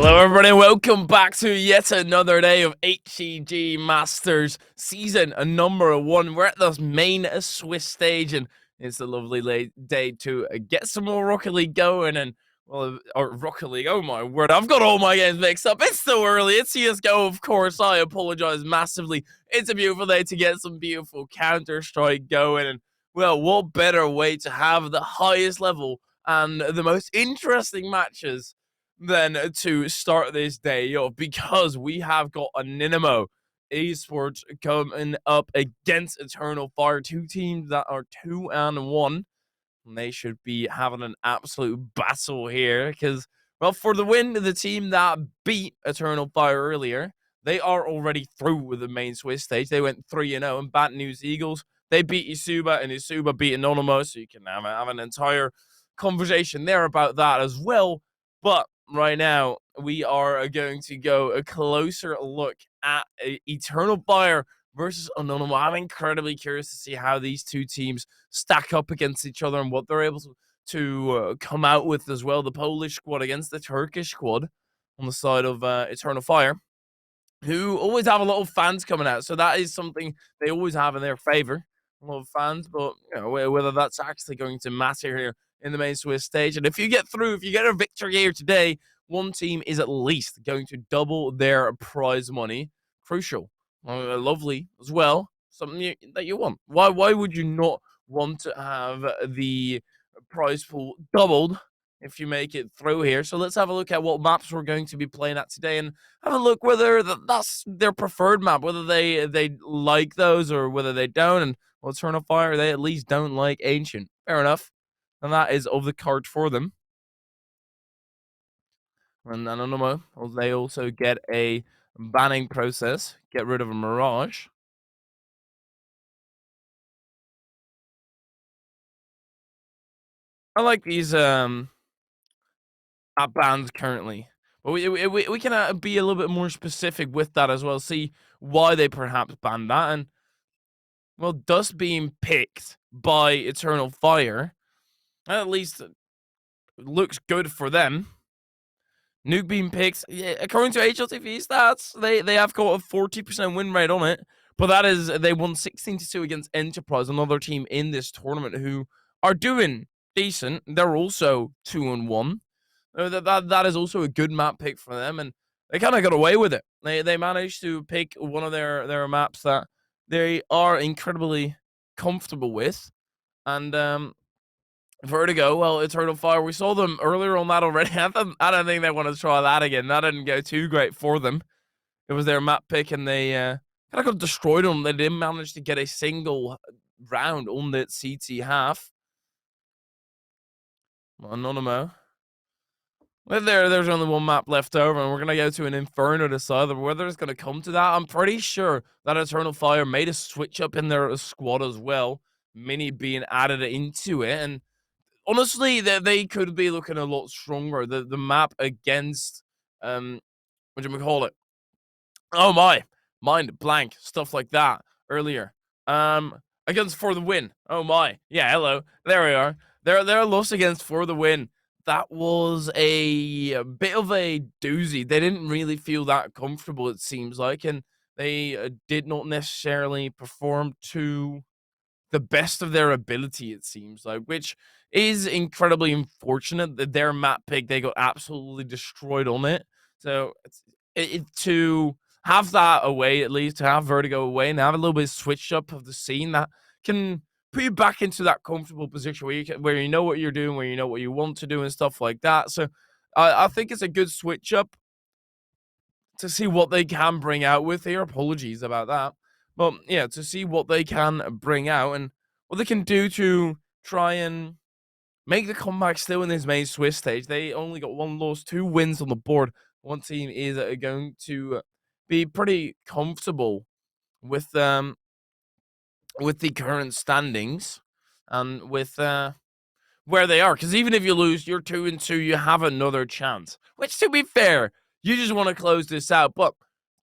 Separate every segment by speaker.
Speaker 1: Hello everybody, welcome back to yet another day of HCG Masters season number 1. We're at this main Swiss stage and it's a lovely day to get some more Rocket League going and, well, or Rocket League, oh my word, I've got all my games mixed up. It's so early, it's CSGO, of course, I apologize massively. It's a beautiful day to get some beautiful Counter-Strike going and, well, what better way to have the highest level and the most interesting matches than to start this day off, because we have got Anonymo Esports coming up against Eternal Fire, two teams that are 2-1. And they should be having an absolute battle here because, well, for the win, the team that beat Eternal Fire earlier, they are already through with the main Swiss stage. They went 3-0, and Bad News Eagles, they beat Isuba, and Isuba beat Anonymo, so you can have an entire conversation there about that as well. But right now, we are going to go a closer look at Eternal Fire versus Anonymo. I'm incredibly curious to see how these two teams stack up against each other and what they're able to come out with as well. The Polish squad against the Turkish squad on the side of Eternal Fire, who always have a lot of fans coming out. So that is something they always have in their favor, a lot of fans. But you know, whether that's actually going to matter here in the main Swiss stage. And if you get through, if you get a victory here today, one team is at least going to double their prize money. Crucial. Lovely as well. Something that you want. Why would you not want to have the prize pool doubled if you make it through here? So let's have a look at what maps we're going to be playing at today and have a look whether that's their preferred map, whether they like those or whether they don't. And well, Eternal Fire, they at least don't like Ancient. Fair enough. And that is of the card for them. And Anonymo, they also get a banning process, get rid of a Mirage. I like these bans currently. But we can be a little bit more specific with that as well, see why they perhaps banned that. And, well, Dust being picked by Eternal Fire, at least looks good for them. Nuke being picked, yeah, according to HLTV stats, they have got a 40% win rate on it. But that is, they won 16-2 against Enterprise, another team in this tournament who are doing decent. They're also 2-1. That is also a good map pick for them, and they kind of got away with it. They managed to pick one of their maps that they are incredibly comfortable with, and Vertigo, well, Eternal Fire, we saw them earlier on that already. I don't think they want to try that again. That didn't go too great for them. It was their map pick, and they kind of got destroyed on them. They didn't manage to get a single round on the CT half. Anonymo. Well, there's only one map left over, and we're going to go to an Inferno to decide whether it's going to come to that. I'm pretty sure that Eternal Fire made a switch up in their squad as well, Mini being added into it, and honestly, they could be looking a lot stronger. The map against, what do we call it? Oh my, mind blank, stuff like that earlier. Against For the Win. Oh my, yeah, hello, there we are. They're lost against For the Win. That was a bit of a doozy. They didn't really feel that comfortable, it seems like, and they did not necessarily perform to the best of their ability, it seems like, which is incredibly unfortunate that their map pick, they got absolutely destroyed on it. So to have that away, at least to have Vertigo away and have a little bit of switch up of the scene that can put you back into that comfortable position where you know what you're doing, where you know what you want to do and stuff like that. So I think it's a good switch up to see what they can bring out with here. Apologies about that. But yeah, to see what they can bring out and what they can do to try and make the comeback still in this main Swiss stage. They only got one loss, 2 wins on the board. One team is going to be pretty comfortable with the current standings and with where they are. Because even if you lose, you're 2-2, you have another chance. Which, to be fair, you just want to close this out. But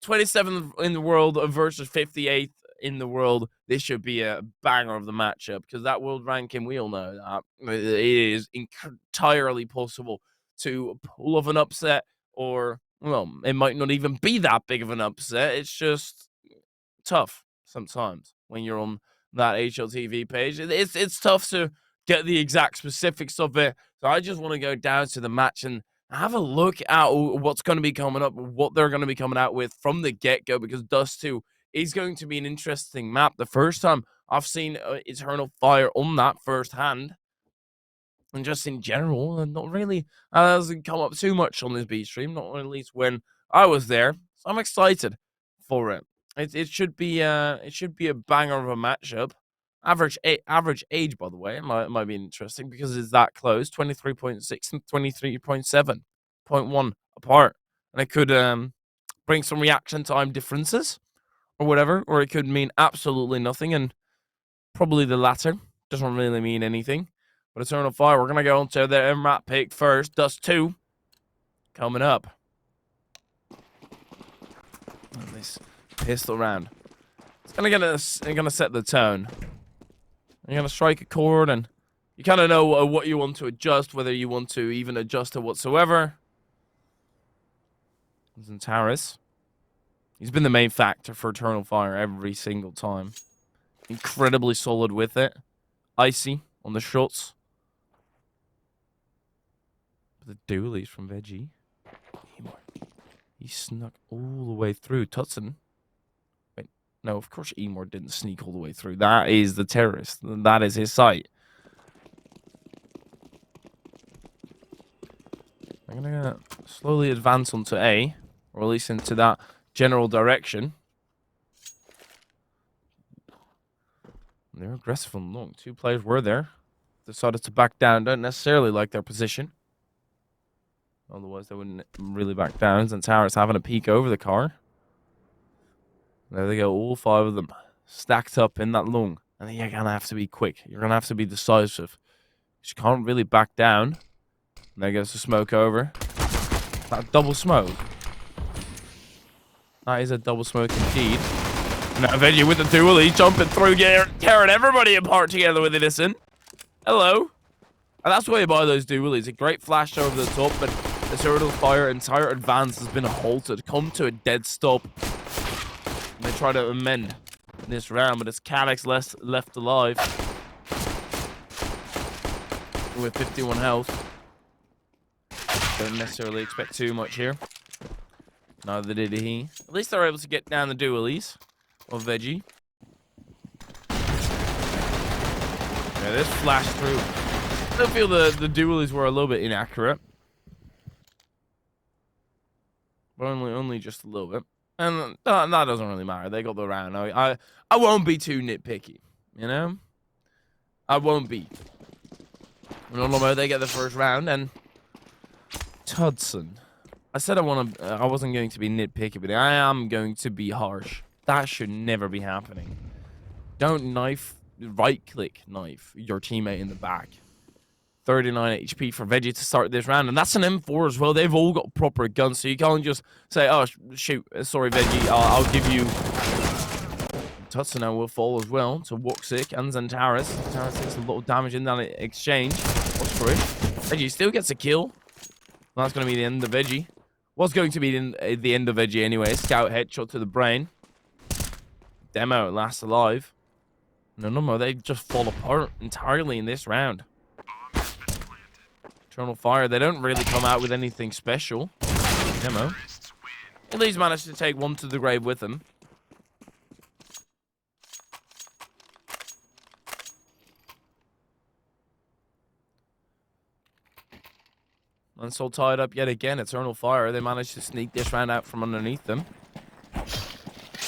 Speaker 1: 27th in the world versus 58th in the world, this should be a banger of the matchup. Because that world ranking, we all know that it is entirely possible to pull off an upset or well, it might not even be that big of an upset. It's just tough sometimes when you're on that HLTV page. It's tough to get the exact specifics of it. So I just want to go down to the match and have a look at what's going to be coming up, what they're going to be coming out with from the get-go, because Dust 2 is going to be an interesting map. The first time I've seen Eternal Fire on that firsthand, and just in general, and not really hasn't come up too much on this B stream, not at least when I was there. So I'm excited for it. It should be a banger of a matchup. Average age, by the way, it might be interesting because it's that close, 23.6 and 23.7.1 apart, and it could bring some reaction time differences or whatever, or it could mean absolutely nothing, and probably the latter. Doesn't really mean anything. But Eternal Fire, we're gonna go into their map pick first. Dust 2 coming up. And this pistol round. It's gonna set the tone. You're gonna strike a chord, and you kind of know what you want to adjust, whether you want to even adjust it whatsoever. Zantaris. He's been the main factor for Eternal Fire every single time. Incredibly solid with it. Icy on the shots. The dualies from Veggie. He snuck all the way through. Tutson. Wait, no, of course Emor didn't sneak all the way through. That is the terrorist. That is his site. I'm gonna slowly advance onto A, or at least into that general direction. They're aggressive and long. Two players were there. Decided to back down. Don't necessarily like their position. Otherwise, they wouldn't really back down. Zantaris having a peek over the car. There they go, all five of them stacked up in that lung. And then you're going to have to be quick. You're going to have to be decisive. You can't really back down. And there goes the smoke over. That double smoke. That is a double smoke indeed. Now Veggie with the dually jumping through, tearing everybody apart together with Innocent. Hello. And that's why you buy those dualies. A great flash over the top, but the Eternal Fire entire advance has been halted, come to a dead stop. And they try to amend this round, but it's Calyx left alive with 51 health. Don't necessarily expect too much here. Neither did he. At least they're able to get down the dualies of Veggie. Yeah, this flash through. I still feel the dualies were a little bit inaccurate. But only just a little bit. And that doesn't really matter. They got the round. I won't be too nitpicky, you know? I won't be. Anonymo, they get the first round, and Tudson. I said I wasn't going to be nitpicky, but I am going to be harsh. That should never be happening. Don't right-click knife your teammate in the back. 39 HP for Veggie to start this round, and that's an M4 as well. They've all got proper guns, so you can't just say, oh, shoot, sorry, Veggie, I'll give you... Tutson now will fall as well to Woxic and Zantaris. Zantaris takes a lot of damage in that exchange. Veggie still gets a kill. That's going to be the end of Veggie. Was going to be the end of Veggie anyway. Scout headshot to the brain. Demo last alive. No, they just fall apart entirely in this round. Eternal Fire, they don't really come out with anything special. Demo. At least managed to take one to the grave with them. And so tied up yet again. Eternal Fire, they managed to sneak this round out from underneath them.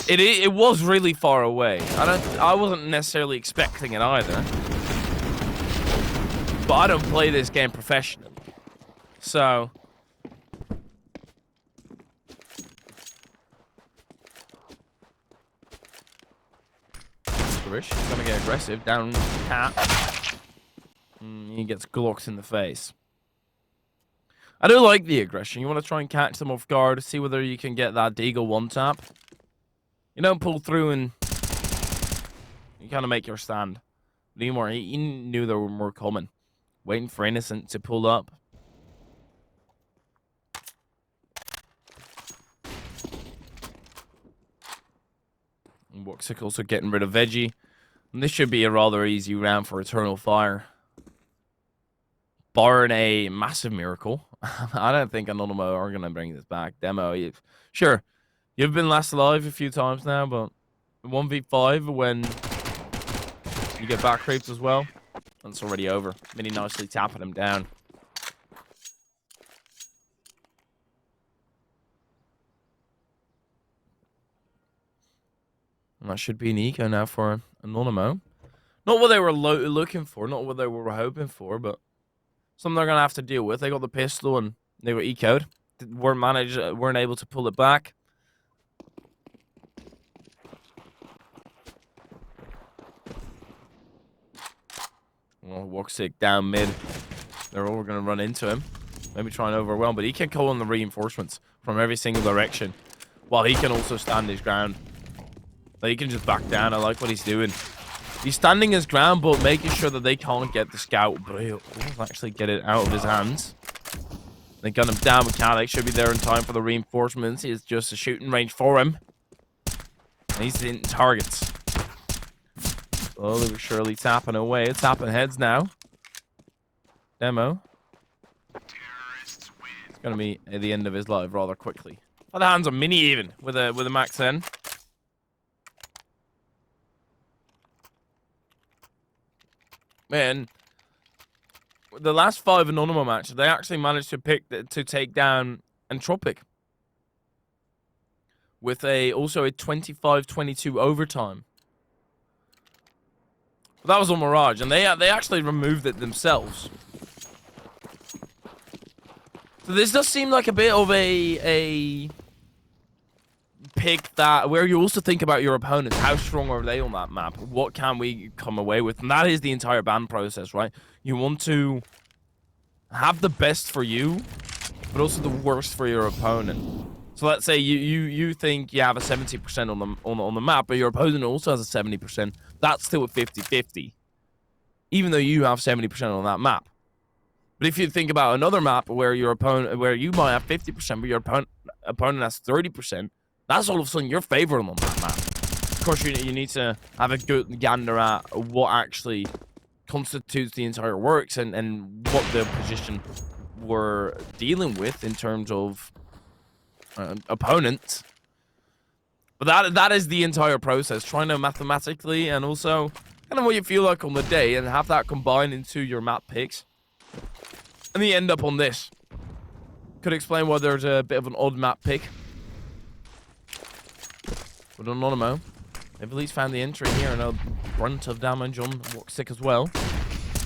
Speaker 1: It was really far away. I wasn't necessarily expecting it either. But I don't play this game professionally. So He's gonna get aggressive down Cat. He gets glocked in the face. I do like the aggression. You want to try and catch them off guard, see whether you can get that Deagle one tap. You don't pull through and you kind of make your stand. Anymore, he knew there were more coming. Waiting for Innocent to pull up. Woxic also getting rid of Veggie. And this should be a rather easy round for Eternal Fire. Barring a massive miracle. I don't think Anonymo are going to bring this back. Demo, sure, you've been last alive a few times now, but 1v5 when you get back creeps as well, that's already over. Mini nicely tapping him down. And that should be an eco now for Anonymo. Not what they were looking for, not what they were hoping for, but something they're going to have to deal with. They got the pistol and they were eco'd. Weren't able to pull it back. Well, Woxic down mid. They're all going to run into him. Maybe try and overwhelm, but he can call on the reinforcements from every single direction. While he can also stand his ground. He can just back down. I like what he's doing. He's standing his ground, but making sure that they can't get the scout. But he'll actually get it out of his hands. They gun him down. Mechanic should be there in time for the reinforcements. It's just a shooting range for him. And he's hitting targets. Slowly but surely tapping away. It's tapping heads now. Demo. It's going to be at the end of his life rather quickly. Oh, the hands are mini even with a max 10. Man, the last 5 Anonymo matches, they actually managed to take down Entropic with also a 25-22 overtime. But that was on Mirage, and they actually removed it themselves. So this does seem like a bit of a pick that where you also think about your opponents. How strong are they on that map? What can we come away with? And that is the entire ban process, right? You want to have the best for you, but also the worst for your opponent. So let's say you think you have a 70% on the map, but your opponent also has a 70%. That's still a 50-50, even though you have 70% on that map. But if you think about another map where your opponent, where you might have 50%, but your opponent has 30%, that's all of a sudden your favor on that map. Of course, you need to have a good gander at what actually constitutes the entire works and what the position we're dealing with in terms of opponents. But that is the entire process, trying to mathematically and also kind of what you feel like on the day and have that combined into your map picks. And you end up on this. Could explain why there's a bit of an odd map pick. With Anonymo, they've at least found the entry here and a brunt of damage on Woxic as well.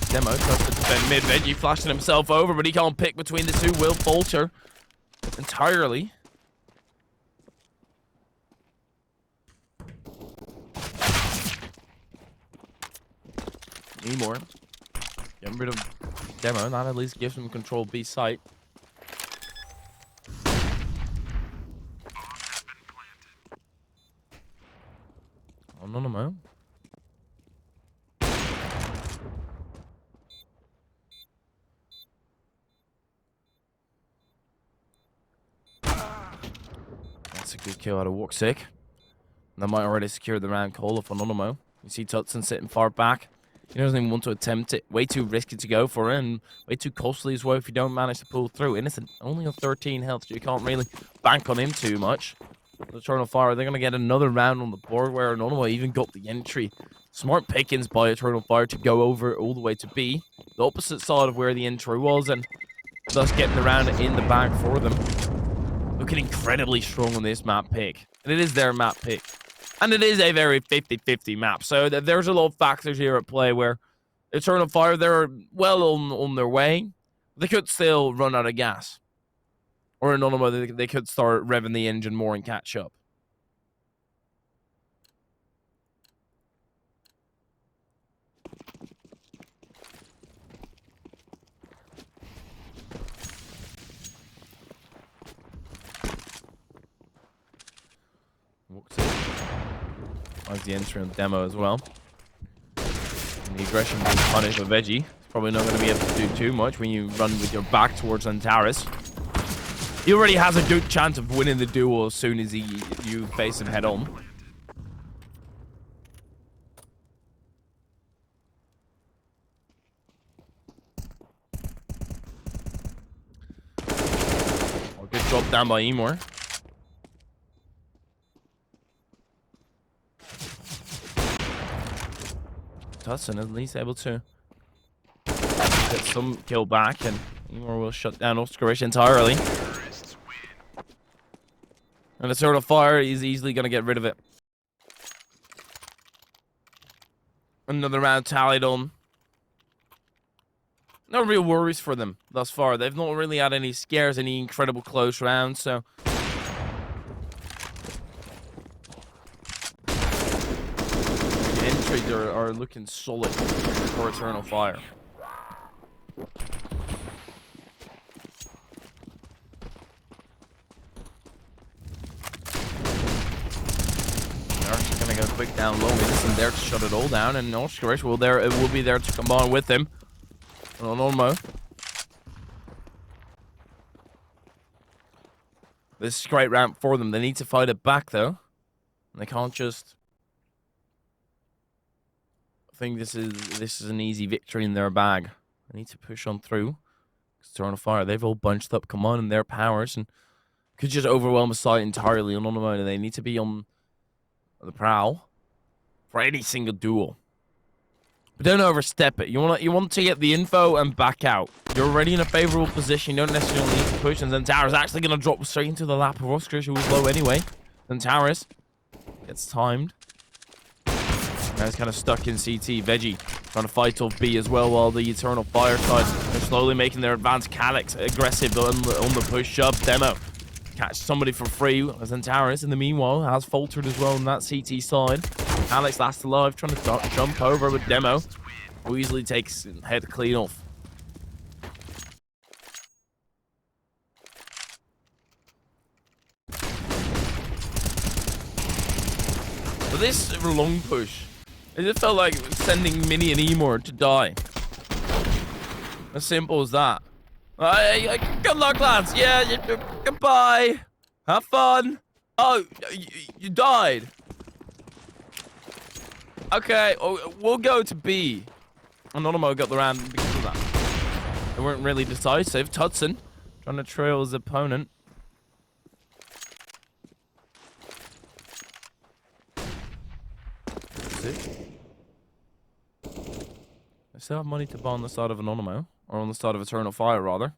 Speaker 1: Demo tries to defend mid. Veggie flashing himself over, but he can't pick between the two. Will falter entirely. Need more. Getting rid of Demo. That at least gives him control B site. Anonymo. That's a good kill out of Woxic. That might already secure the round call of Anonymo. You see Tutson sitting far back. He doesn't even want to attempt it. Way too risky to go for it, and way too costly as well if you don't manage to pull through. Innocent, only on 13 health, so you can't really bank on him too much. The Eternal Fire, they're going to get another round on the board where Anonymo even got the entry. Smart pickings by Eternal Fire to go over all the way to B, the opposite side of where the entry was, and thus getting the round in the bag for them. Looking incredibly strong on this map pick. And it is their map pick. And it is a very 50-50 map. So there's a lot of factors here at play where Eternal Fire, they're well on their way. They could still run out of gas. Or Anonymo, they could start revving the engine more and catch up. Finds the entry on the Demo as well. And the aggression being punished by Veggie. It's probably not going to be able to do too much when you run with your back towards Antares. He already has a good chance of winning the duel as soon as you face him head on. dropped down by Emor. Tutson at least able to get some kill back, and Emor will shut down Oscarish entirely. And the Sword of Fire is easily going to get rid of it. Another round tallied on. No real worries for them thus far. They've not really had any scares, any incredible close rounds, so... the entries are looking solid for Eternal Fire. They're actually going to go quick down low. Innocent there to shut it all down, and Oscarish will be there to combine with him. Anonymo. This is a great round for them. They need to fight it back, though. And they can't just... I think this is an easy victory in their bag. They need to push on through. Eternal Fire, they've all bunched up, come on, in their powers, and could just overwhelm a site entirely. Anonymo, and they need to be on the prowl for any single duel. But don't overstep it. You want to get the info and back out. You're already in a favorable position. You don't necessarily need to push. And then Towers actually going to drop straight into the lap of Oscarish, who was low anyway. Then Towers gets timed. Now he's kind of stuck in CT. Veggie trying to fight off B as well, while the Eternal Fire side are slowly making their advance. Calyx aggressive on the push-up. Demo catch somebody for free. As then Towers, in the meanwhile, has faltered as well on that CT side. Alex last alive, trying to jump over with Demo, who easily takes head clean off. But this long push, it just felt like sending Mini and Emor to die. As simple as that. Good luck, lads. Yeah, goodbye. Have fun. Oh, you died. Okay, we'll go to B. Anonymo got the round because of that. They weren't really decisive. Tutson trying to trail his opponent. They still have money to buy on the side of Anonymo, or on the side of Eternal Fire, rather.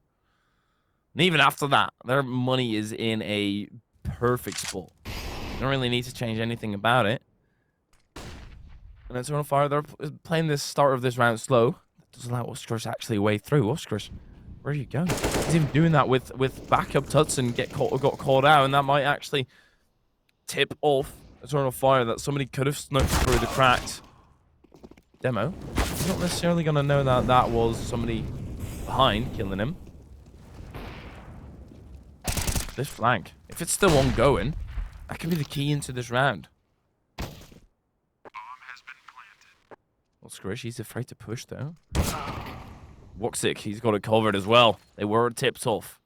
Speaker 1: And even after that, their money is in a perfect spot. They don't really need to change anything about it. And Eternal Fire, they're playing this start of this round slow. That doesn't allow Oscarish actually way through. Oscarish, where are you going? He's even doing that with backup Tutson got caught out, and that might actually tip off Eternal Fire that somebody could have snuck through the cracks. Demo. He's not necessarily going to know that that was somebody behind killing him. This flank, if it's still ongoing, that could be the key into this round. Oscarish, he's afraid to push though. Woxic, he's got it covered as well. They were tipped off.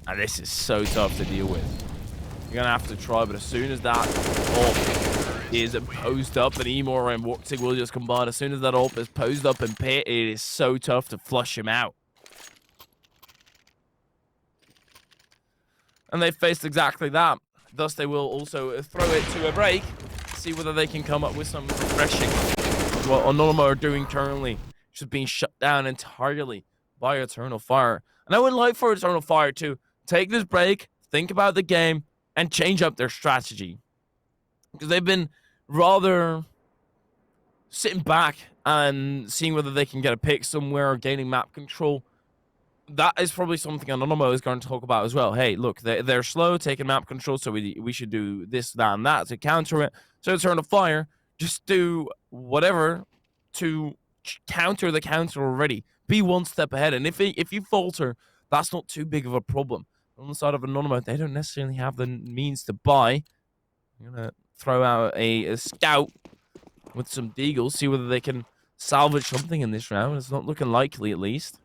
Speaker 1: And this is so tough to deal with. You're gonna have to try, but as soon as that AWP is posed up, and Emor and Woxic will just combine. As soon as that AWP is posed up in pit, it is so tough to flush him out. And they faced exactly that. Thus, they will also throw it to a break, see whether they can come up with some refreshing. What Anonymo are doing currently, just being shut down entirely by Eternal Fire. And I would like for Eternal Fire to take this break, think about the game, and change up their strategy. Because they've been rather sitting back and seeing whether they can get a pick somewhere or gaining map control. That is probably something Anonymo is going to talk about as well. Hey, look, they're slow taking map control, so we should do this, that, and that to counter it. So Eternal Fire, just do whatever to counter the counter already. Be one step ahead. And if you falter, that's not too big of a problem. On the side of Anonymo, they don't necessarily have the means to buy. I'm going to throw out a scout with some deagles, see whether they can salvage something in this round. It's not looking likely, at least.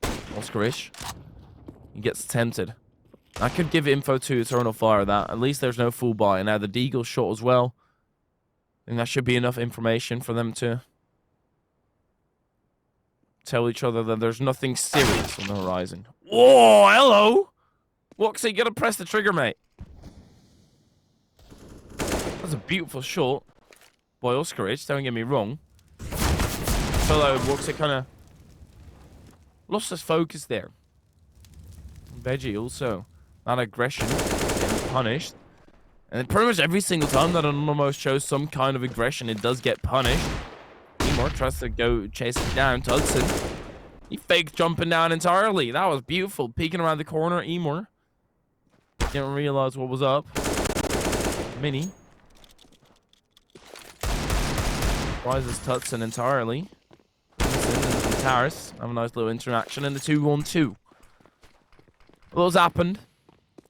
Speaker 1: Oscarish, he gets tempted. I could give info to Eternal Fire that at least there's no full buy. Now the deagle shot as well. I think that should be enough information for them to tell each other that there's nothing serious on the horizon. Oh, hello. Woxy, gotta press the trigger, mate. That's a beautiful shot by Oscarich, don't get me wrong. So like Woxy kind of lost his focus there. Veggie also, that aggression, getting punished. And pretty much every single time that Anonymo shows some kind of aggression, it does get punished. Emor tries to go chase it down. Hudson, he faked jumping down entirely. That was beautiful. Peeking around the corner, Emor didn't realize what was up. Mini rises Tutson entirely. And Taris have a nice little interaction in the 2-1-2. What's happened?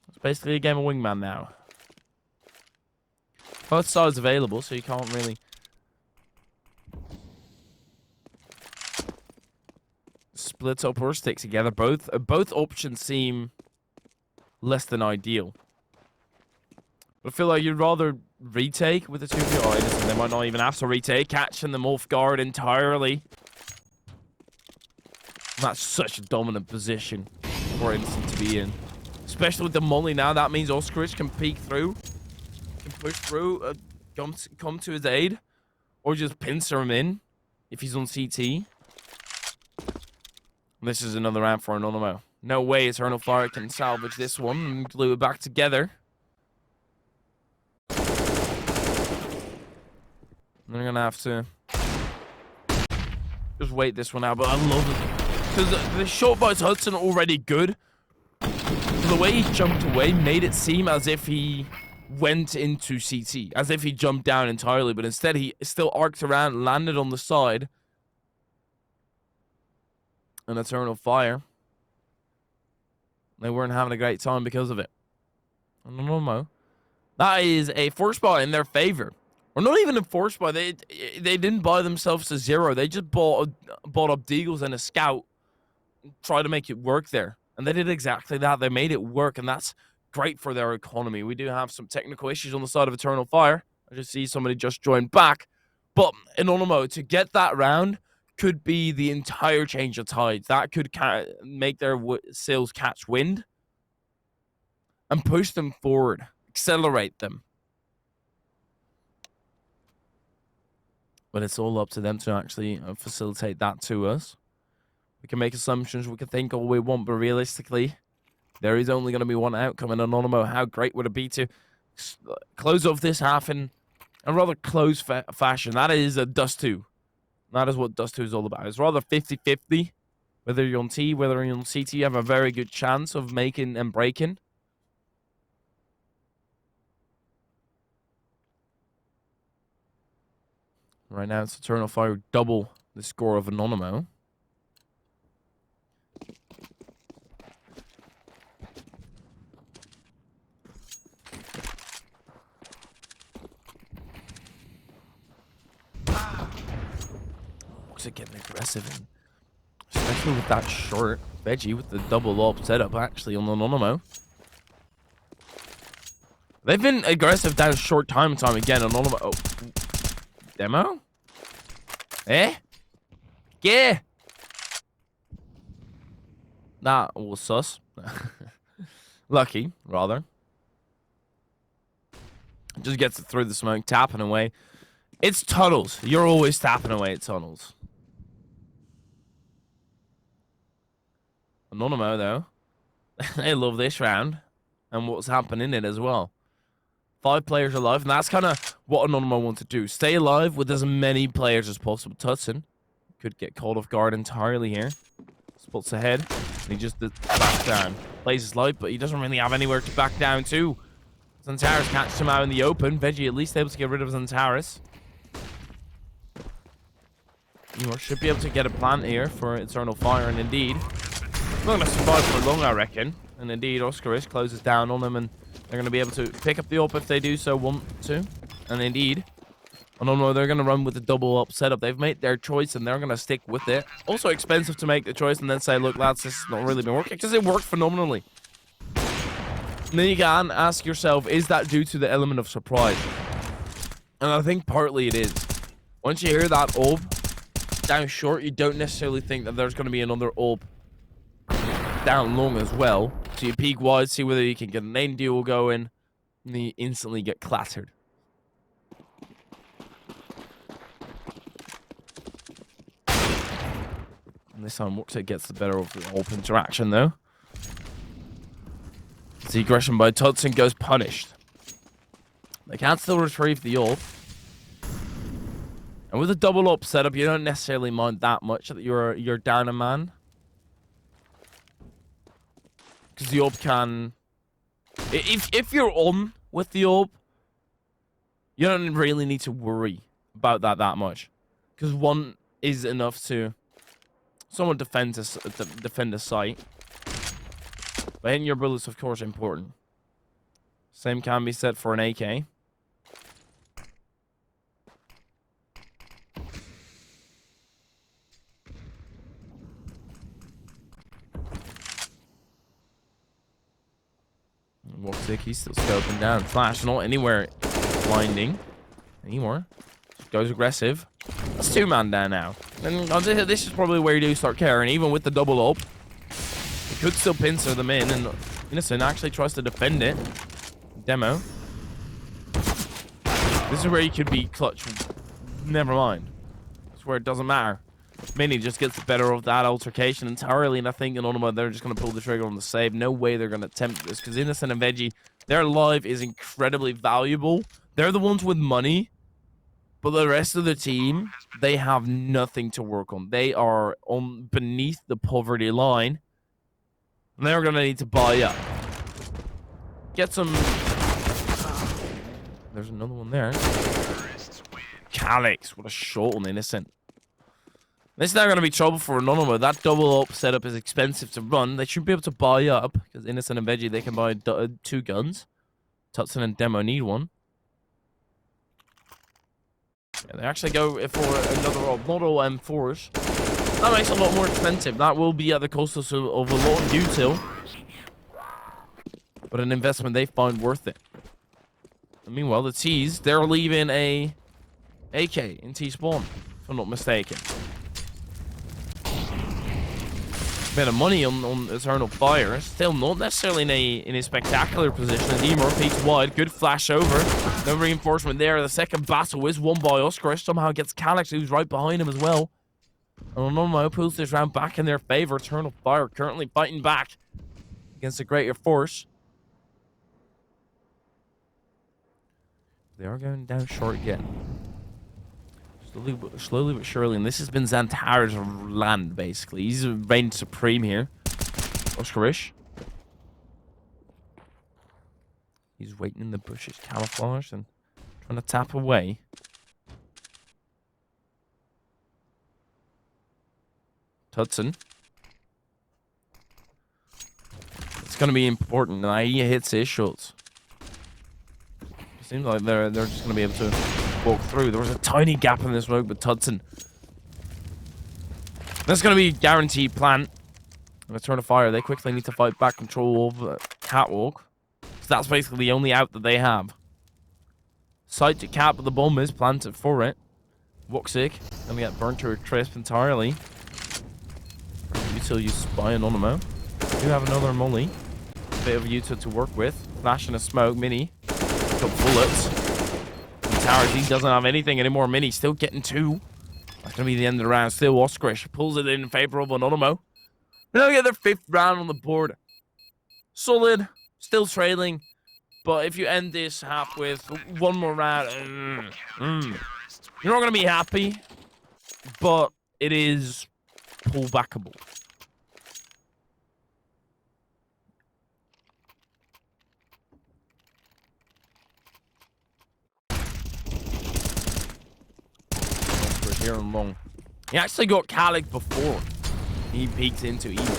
Speaker 1: It's basically a game of wingman now. Both sides available, so you can't really split up or stick together. Both options seem less than ideal. But I feel like you'd rather retake with the 2v. They might not even have to retake, catching them off guard entirely. That's such a dominant position for instance to be in, especially with the molly now. That means Oscarich can peek through, can push through, come to his aid, or just pincer him in if he's on CT. This is another round for Anonymo. No way Eternal Fire can salvage this one and glue it back together. They're gonna have to just wait this one out, but I love it because the shot by Hudson already good. The way he jumped away made it seem as if he went into CT, as if he jumped down entirely, but instead he still arced around, landed on the side. An Eternal Fire. They weren't having a great time because of it. Anonymo. That is a force buy in their favor. Or not even a force buy. They didn't buy themselves a 0. They just bought up Deagles and a scout. Try to make it work there. And they did exactly that. They made it work, and that's great for their economy. We do have some technical issues on the side of Eternal Fire. I just see somebody just joined back. But Anonymo, to get that round could be the entire change of tides. That could make their sails catch wind and push them forward, accelerate them. But it's all up to them to actually facilitate that to us. We can make assumptions, we can think all we want, but realistically, there is only going to be one outcome. And Anonymo, how great would it be to close off this half in a rather close fashion? That is a Dust 2. That is what Dust 2 is all about. It's rather 50-50. Whether you're on T, whether you're on CT, you have a very good chance of making and breaking. Right now, it's Eternal Fire double the score of Anonymo. Looks like getting aggressive, and especially with that short Veggie with the double up setup actually on Anonymo. They've been aggressive down short time and time again. Anonymo. Oh. Demo? Eh? Yeah. That was sus. Lucky, rather. Just gets it through the smoke, tapping away. It's tunnels. You're always tapping away at tunnels. Anonymo, though. They love this round. And what's happening in it as well. 5 players alive, and that's kind of what Anonymo want to do. Stay alive with as many players as possible. Tutson could get caught off guard entirely here. Spots ahead, and he just backs down. Plays his life, but he doesn't really have anywhere to back down to. Xantares catches him out in the open. Veggie at least able to get rid of Xantares. You should be able to get a plant here for Eternal Fire, and indeed, not going to survive for long, I reckon. And indeed, Oscarich closes down on him, and they're going to be able to pick up the up if they do so want to. And indeed, Anonymo, they're going to run with the double up setup. They've made their choice, and they're going to stick with it. Also expensive to make the choice and then say, look, lads, this has not really been working, because it worked phenomenally. And then you can ask yourself, is that due to the element of surprise? And I think partly it is. Once you hear that ult down short, you don't necessarily think that there's going to be another ult down long as well. So you peek wide, see whether you can get an aim duel going, and then you instantly get clattered. And this time, Woxik gets the better of the AWP interaction, though. The aggression by Tudson goes punished. They can still retrieve the AWP. And with a double AWP setup, you don't necessarily mind that much that you're down a man. Because the AWP can... If you're on with the AWP, you don't really need to worry about that much. Because one is enough to... Someone defend a site. But hitting your bullets, of course, important. Same can be said for an AK. Woxik, he's still scoping down. Flash, not anywhere blinding anymore. Just goes aggressive. That's 2-man down now. And this is probably where you do start caring. Even with the double up, you could still pincer them in. And Innocent actually tries to defend it. Demo. This is where you could be clutch. Never mind. It's where it doesn't matter. Mini just gets the better of that altercation entirely, and I think Anonymo, they're just going to pull the trigger on the save. No way they're going to attempt this, because Innocent and Veggie, their life is incredibly valuable. They're the ones with money, but the rest of the team, they have nothing to work on. They are on beneath the poverty line, and they're going to need to buy up. Get some... There's another one there. Calyx, what a shot on Innocent. This is now going to be trouble for Anonymo. That double up setup is expensive to run. They should be able to buy up, because Innocent and Veggie, they can buy 2 guns. Tutson and Demo need one. Yeah, they actually go for another not all M4s. That makes it a lot more expensive. That will be at the cost of a lot of util. But an investment they find worth it. And meanwhile, the T's, they're leaving a AK in T-spawn, if I'm not mistaken. Bit of money on Eternal Fire. Still not necessarily in a spectacular position. Nemor peeks wide. Good flash over. No reinforcement there. The second battle is won by Oscar. Somehow gets Calyx, who's right behind him as well. And Anonymo pulls this round back in their favor. Eternal Fire currently fighting back against a greater force. They are going down short again. Slowly but surely, and this has been Xantar's land, basically. He's reigned supreme here. Oscarish. He's waiting in the bushes, camouflaged, and trying to tap away. Tudson. It's going to be important. Now he hits his shots. It seems like they're just going to be able to walk through. There was a tiny gap in this road with Tudson. That's going to be a guaranteed plant. Return of Fire. They quickly need to fight back control of Catwalk. So that's basically the only out that they have. Sight to cap, but the bomb is planted for it. Woxik going to get burnt to a crisp entirely. Util used by Anonymo. Do have another molly. Bit of util to work with. Flash and a smoke. Mini. Got bullets. Towers, he doesn't have anything anymore. Mini still getting 2. That's going to be the end of the round. Still Oskarish pulls it in favor of Anonymo. They'll get their 5th round on the board. Solid. Still trailing. But if you end this half with one more round, you're not going to be happy. But it is pullbackable. Here and long. He actually got Calyx before he peeked into Evil.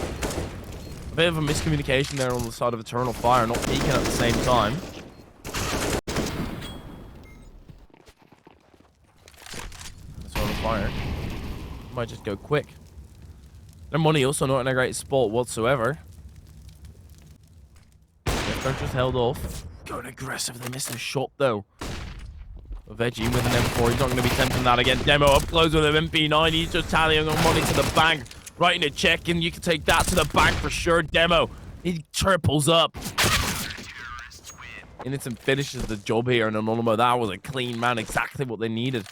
Speaker 1: A bit of a miscommunication there on the side of Eternal Fire, not peeking at the same time. Eternal Fire might just go quick. Their money also not in a great spot whatsoever. They're just held off. Going aggressive. They missed a shot though. Veggie with an M4. He's not going to be tempting that again. Demo up close with an MP9. He's just tallying on money to the bank. Writing a check, and you can take that to the bank for sure. Demo, he triples up. Innocent finishes the job here, and Anonymo, that was a clean round, exactly what they needed.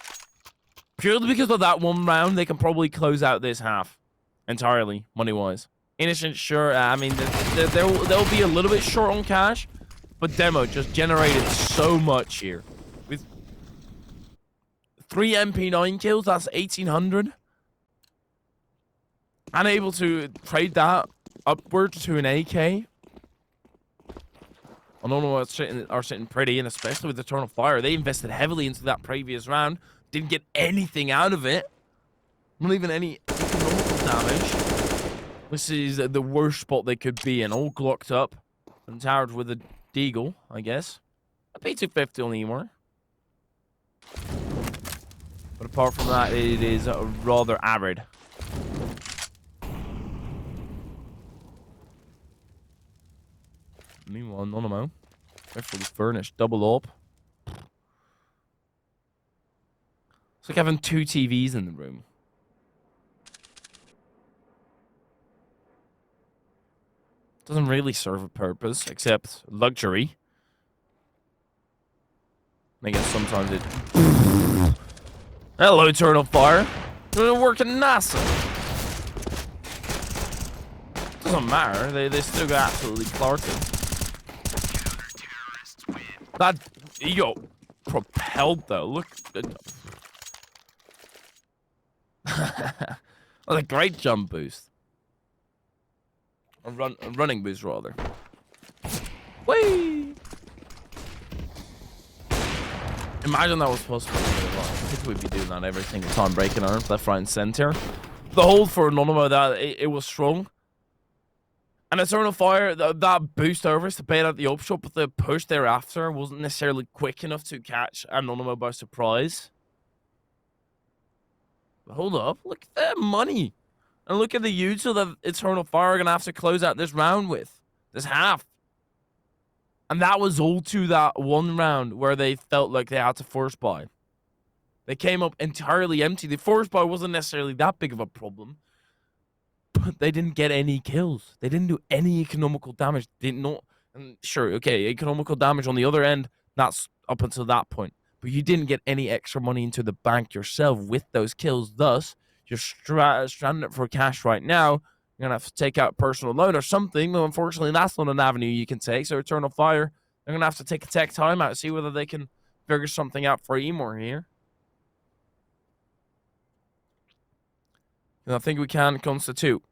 Speaker 1: Purely because of that one round, they can probably close out this half entirely, money-wise. Innocent, sure, I mean, they'll be a little bit short on cash, but Demo just generated so much here. With 3 MP9 kills, that's 1,800. And able to trade that upwards to an AK. Anonymo are sitting pretty, and especially with Eternal Fire, they invested heavily into that previous round. Didn't get anything out of it. Not even any economical damage. This is the worst spot they could be in. All glocked up and towered with a deagle, I guess. A P250 on Emor. But apart from that, it is rather arid. Meanwhile, Anonymo, they're fully furnished, double up. It's like having 2 TVs in the room. Doesn't really serve a purpose, except luxury. I guess sometimes it... Hello, Eternal Fire. You're working NASA. Doesn't matter, they still got absolutely clarted. That, yo, propelled though. Look. That's a great jump boost. A running boost, rather. Whee! Imagine that was possible. I think we'd be doing that every single time, breaking arms left, right, and center. The hold for Anonymo, that it was strong. And Eternal Fire, that boost over is to bait out the upshot, but the push thereafter wasn't necessarily quick enough to catch Anonymo by surprise. But hold up, look at that money. And look at the util that Eternal Fire are going to have to close out this round with. This half. And that was all to that one round where they felt like they had to force buy. They came up entirely empty. The force buy wasn't necessarily that big of a problem. But they didn't get any kills. They didn't do any economical damage. They did not. And sure, okay, economical damage on the other end, that's up until that point. But you didn't get any extra money into the bank yourself with those kills. Thus, you're stranded for cash right now. You're going to have to take out personal loan or something. But unfortunately, that's not an avenue you can take. So Eternal Fire, they're going to have to take a tech timeout, see whether they can figure something out for Emor here. And I think we can constitute.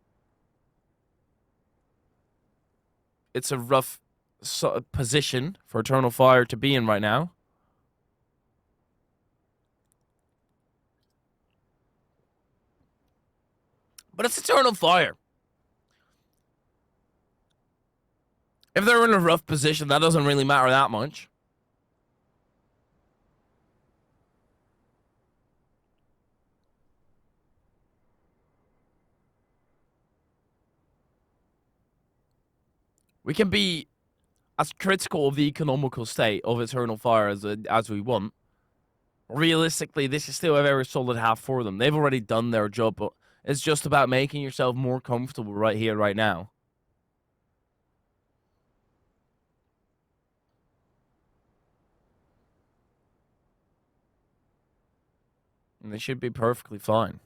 Speaker 1: It's a rough position for Eternal Fire to be in right now. But it's Eternal Fire. If they're in a rough position, that doesn't really matter that much. We can be as critical of the economical state of Eternal Fire as we want. Realistically, this is still a very solid half for them. They've already done their job, but it's just about making yourself more comfortable right here, right now. And they should be perfectly fine.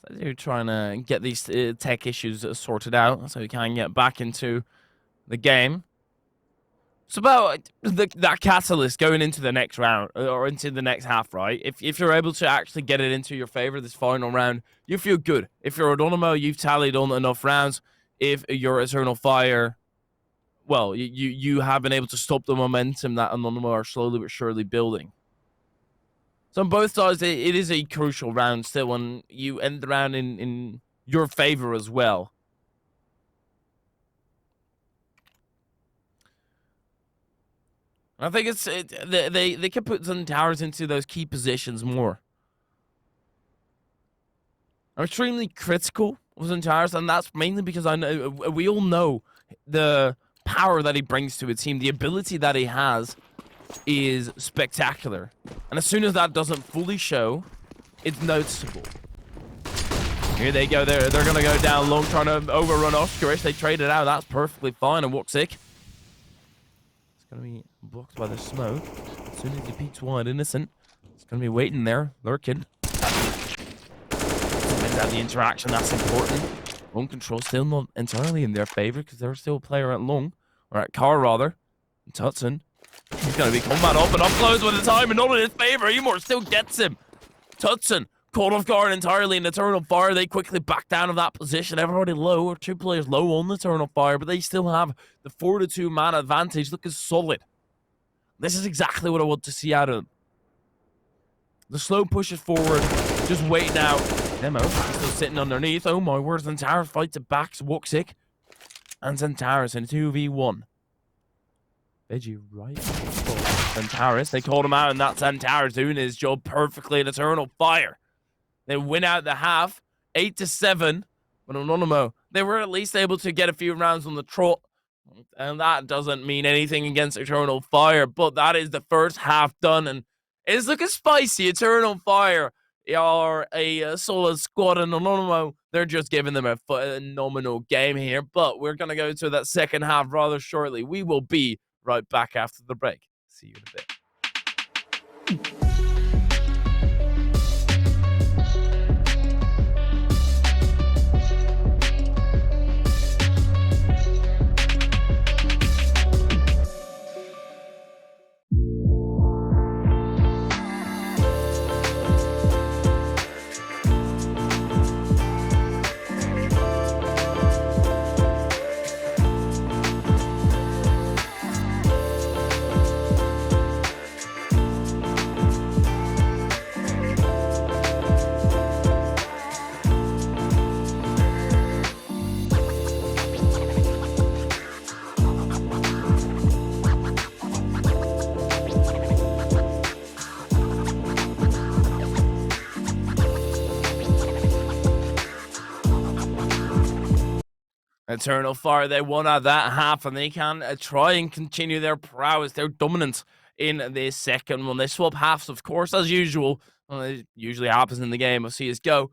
Speaker 1: They're trying to get these tech issues sorted out so we can get back into the game. It's about that catalyst going into the next round or into the next half, right? If you're able to actually get it into your favor this final round, you feel good. If you're Anonymo, you've tallied on enough rounds. If you're Eternal Fire, well, you have been able to stop the momentum that Anonymo are slowly but surely building. So on both sides, it is a crucial round still, and you end the round in your favor as well. I think they can put some towers into those key positions more. I'm extremely critical of some towers, and that's mainly because I know we all know the power that he brings to a team, the ability that he has is spectacular. And as soon as that doesn't fully show, it's noticeable. Here they go. They're going to go down long, trying to overrun Oscarish. They trade it out. That's perfectly fine. And Woxic, it's going to be blocked by the smoke. As soon as he peeks wide, Innocent, it's going to be waiting there, lurking. Out the interaction, that's important. Long control still not entirely in their favor because they're still a player at long, or at car rather. And Tutson, he's going to be combat up and up close with the time, and not in his favor. Emor still gets him. Tutson caught off guard entirely in Eternal Fire. They quickly back down of that position. Everybody low, or 2 players low on the Eternal Fire, but they still have the 4-2 man advantage. Looking solid. This is exactly what I want to see out of them. The slow pushes forward, just waiting out. Demo still sitting underneath. Oh my word, Zentaris fights it back. Woxic and Zentaris in 2v1. Veggie right. Zentaris, they called him out, and that's Zentaris doing his job perfectly in Eternal Fire. They win out the half, 8-7. But Anonymo, they were at least able to get a few rounds on the trot. And that doesn't mean anything against Eternal Fire, but that is the first half done, and it's looking spicy. Eternal Fire are a solid squad, and Anonymo, they're just giving them a phenomenal game here. But we're going to go to that second half rather shortly. We will be right back after the break. See you in a bit. Eternal Fire, they won at that half, and they can try and continue their prowess, their dominance in this second one. They swap halves, of course, as usual. Well, it usually happens in the game of CSGO.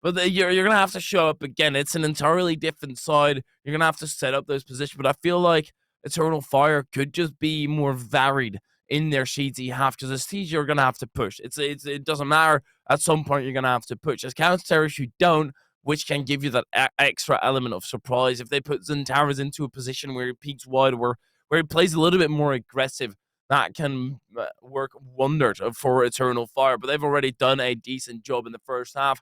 Speaker 1: But you're going to have to show up again. It's an entirely different side. You're going to have to set up those positions. But I feel like Eternal Fire could just be more varied in their CT half, because as TG, you're going to have to push. It doesn't matter. At some point, you're going to have to push. As counter-terrorists, you don't, which can give you that extra element of surprise. If they put Zentaris into a position where he peeks wide, where he plays a little bit more aggressive, that can work wonders for Eternal Fire. But they've already done a decent job in the first half,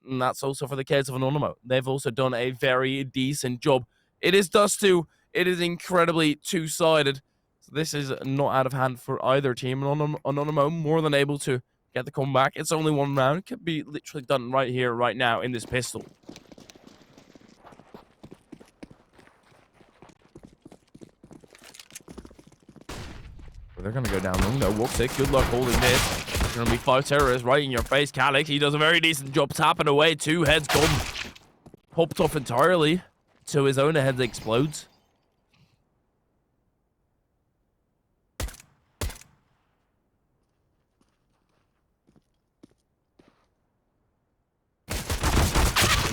Speaker 1: and that's also for the case of Anonymo. They've also done a very decent job. It is Dust 2. It is incredibly two-sided. So this is not out of hand for either team. Anonymo more than able to get the comeback. It's only one round. It could be literally done right here, right now, in this pistol. Well, they're going to go down long. No, Woxic, good luck holding this. There's going to be 5 terrorists right in your face. Calix, he does a very decent job tapping away. 2 heads gone. Popped off entirely. So his own head explodes.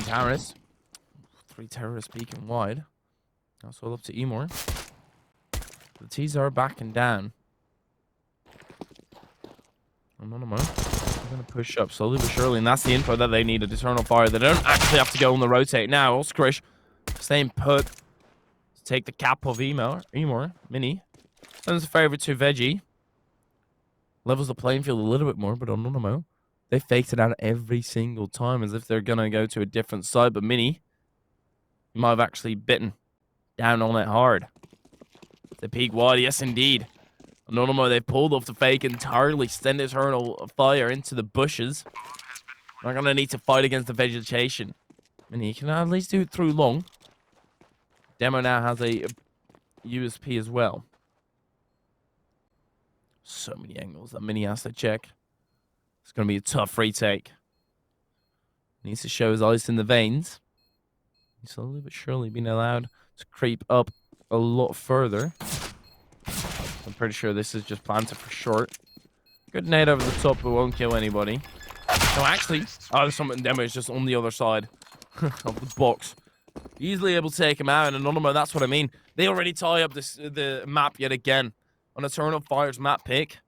Speaker 1: Terrorists. 3 terrorists peeking wide. That's all up to Emor. The T's are backing down. Anonymo. They're going to push up slowly but surely, and that's the info that they need. Eternal Fire. They don't actually have to go on the rotate now. Oscarish staying put to take the cap of Emor. Mini. Sends a favor to Veggie. Levels the playing field a little bit more, but Anonymo, they faked it out every single time as if they're going to go to a different side. But Mini might have actually bitten down on it hard. The peak wide, yes indeed. Anonymo, they pulled off the fake entirely. Send Eternal Fire into the bushes. They're going to need to fight against the vegetation. Mini can at least do it through long. Demo now has a USP as well. So many angles that Mini has to check. It's going to be a tough retake. Needs to show his ice in the veins. He's slowly but surely being allowed to creep up a lot further. I'm pretty sure this is just planted for short. Good nade over the top, but won't kill anybody. No, actually, there's something damage just on the other side of the box. Easily able to take him out, and Anonymo, that's what I mean. They already tie up the map yet again on Eternal Fire's map pick.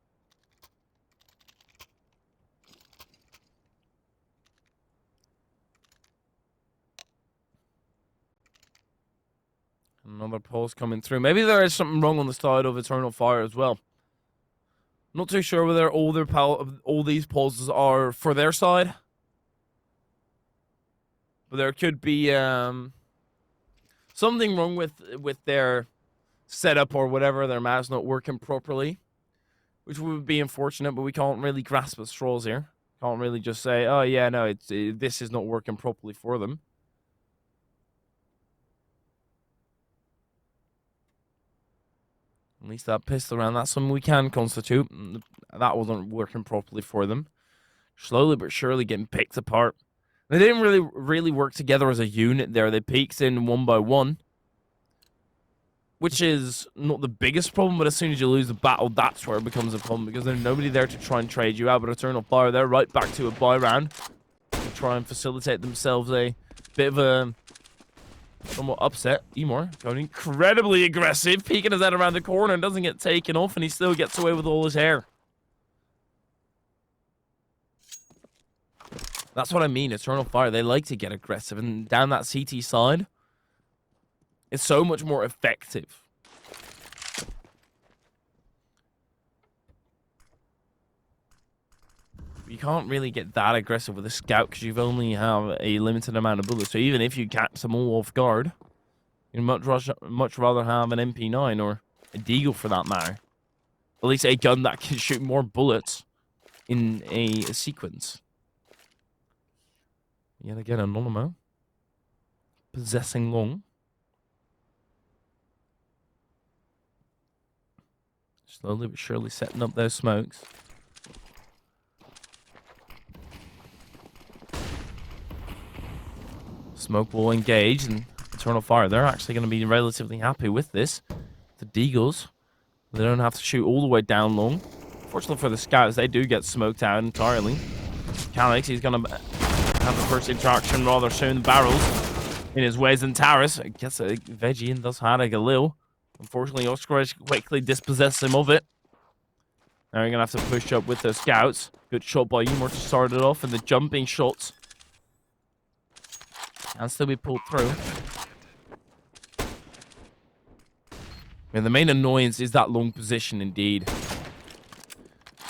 Speaker 1: Another pulse coming through. Maybe there is something wrong on the side of Eternal Fire as well. Not too sure whether all these pulses are for their side. But there could be something wrong with their setup or whatever. Their map's not working properly. Which would be unfortunate, but we can't really grasp at straws here. Can't really just say, oh yeah, no, this is not working properly for them. At least that pistol round, that's something we can constitute. That wasn't working properly for them. Slowly but surely getting picked apart. They didn't really work together as a unit there. They peeked in one by one. Which is not the biggest problem, but as soon as you lose the battle, that's where it becomes a problem. Because there's nobody there to try and trade you out. But Eternal Fire, they're right back to a buy round. To try and facilitate themselves a bit of a somewhat upset. Emor going incredibly aggressive, peeking his head around the corner and doesn't get taken off, and he still gets away with all his hair. That's what I mean, Eternal Fire, they like to get aggressive, and down that CT side, it's so much more effective. You can't really get that aggressive with a scout because you've only have a limited amount of bullets. So even if you catch them all off guard, you'd much rather have an MP9 or a Deagle for that matter. At least a gun that can shoot more bullets in a sequence. Yet again, Anonymo possessing long. Slowly but surely setting up those smokes. Smoke will engage, and Eternal Fire, they're actually going to be relatively happy with this. The Deagles, they don't have to shoot all the way down long. Fortunately for the scouts, they do get smoked out entirely. Calix, he's going to have the first interaction rather soon. The barrels in his ways, and Taris gets a veggie and does have a Galil. Unfortunately, Oscar quickly dispossesses him of it. Now you're going to have to push up with the scouts. Good shot by Emor to start it off, and the jumping shots can still be pulled through. I mean, the main annoyance is that long position indeed.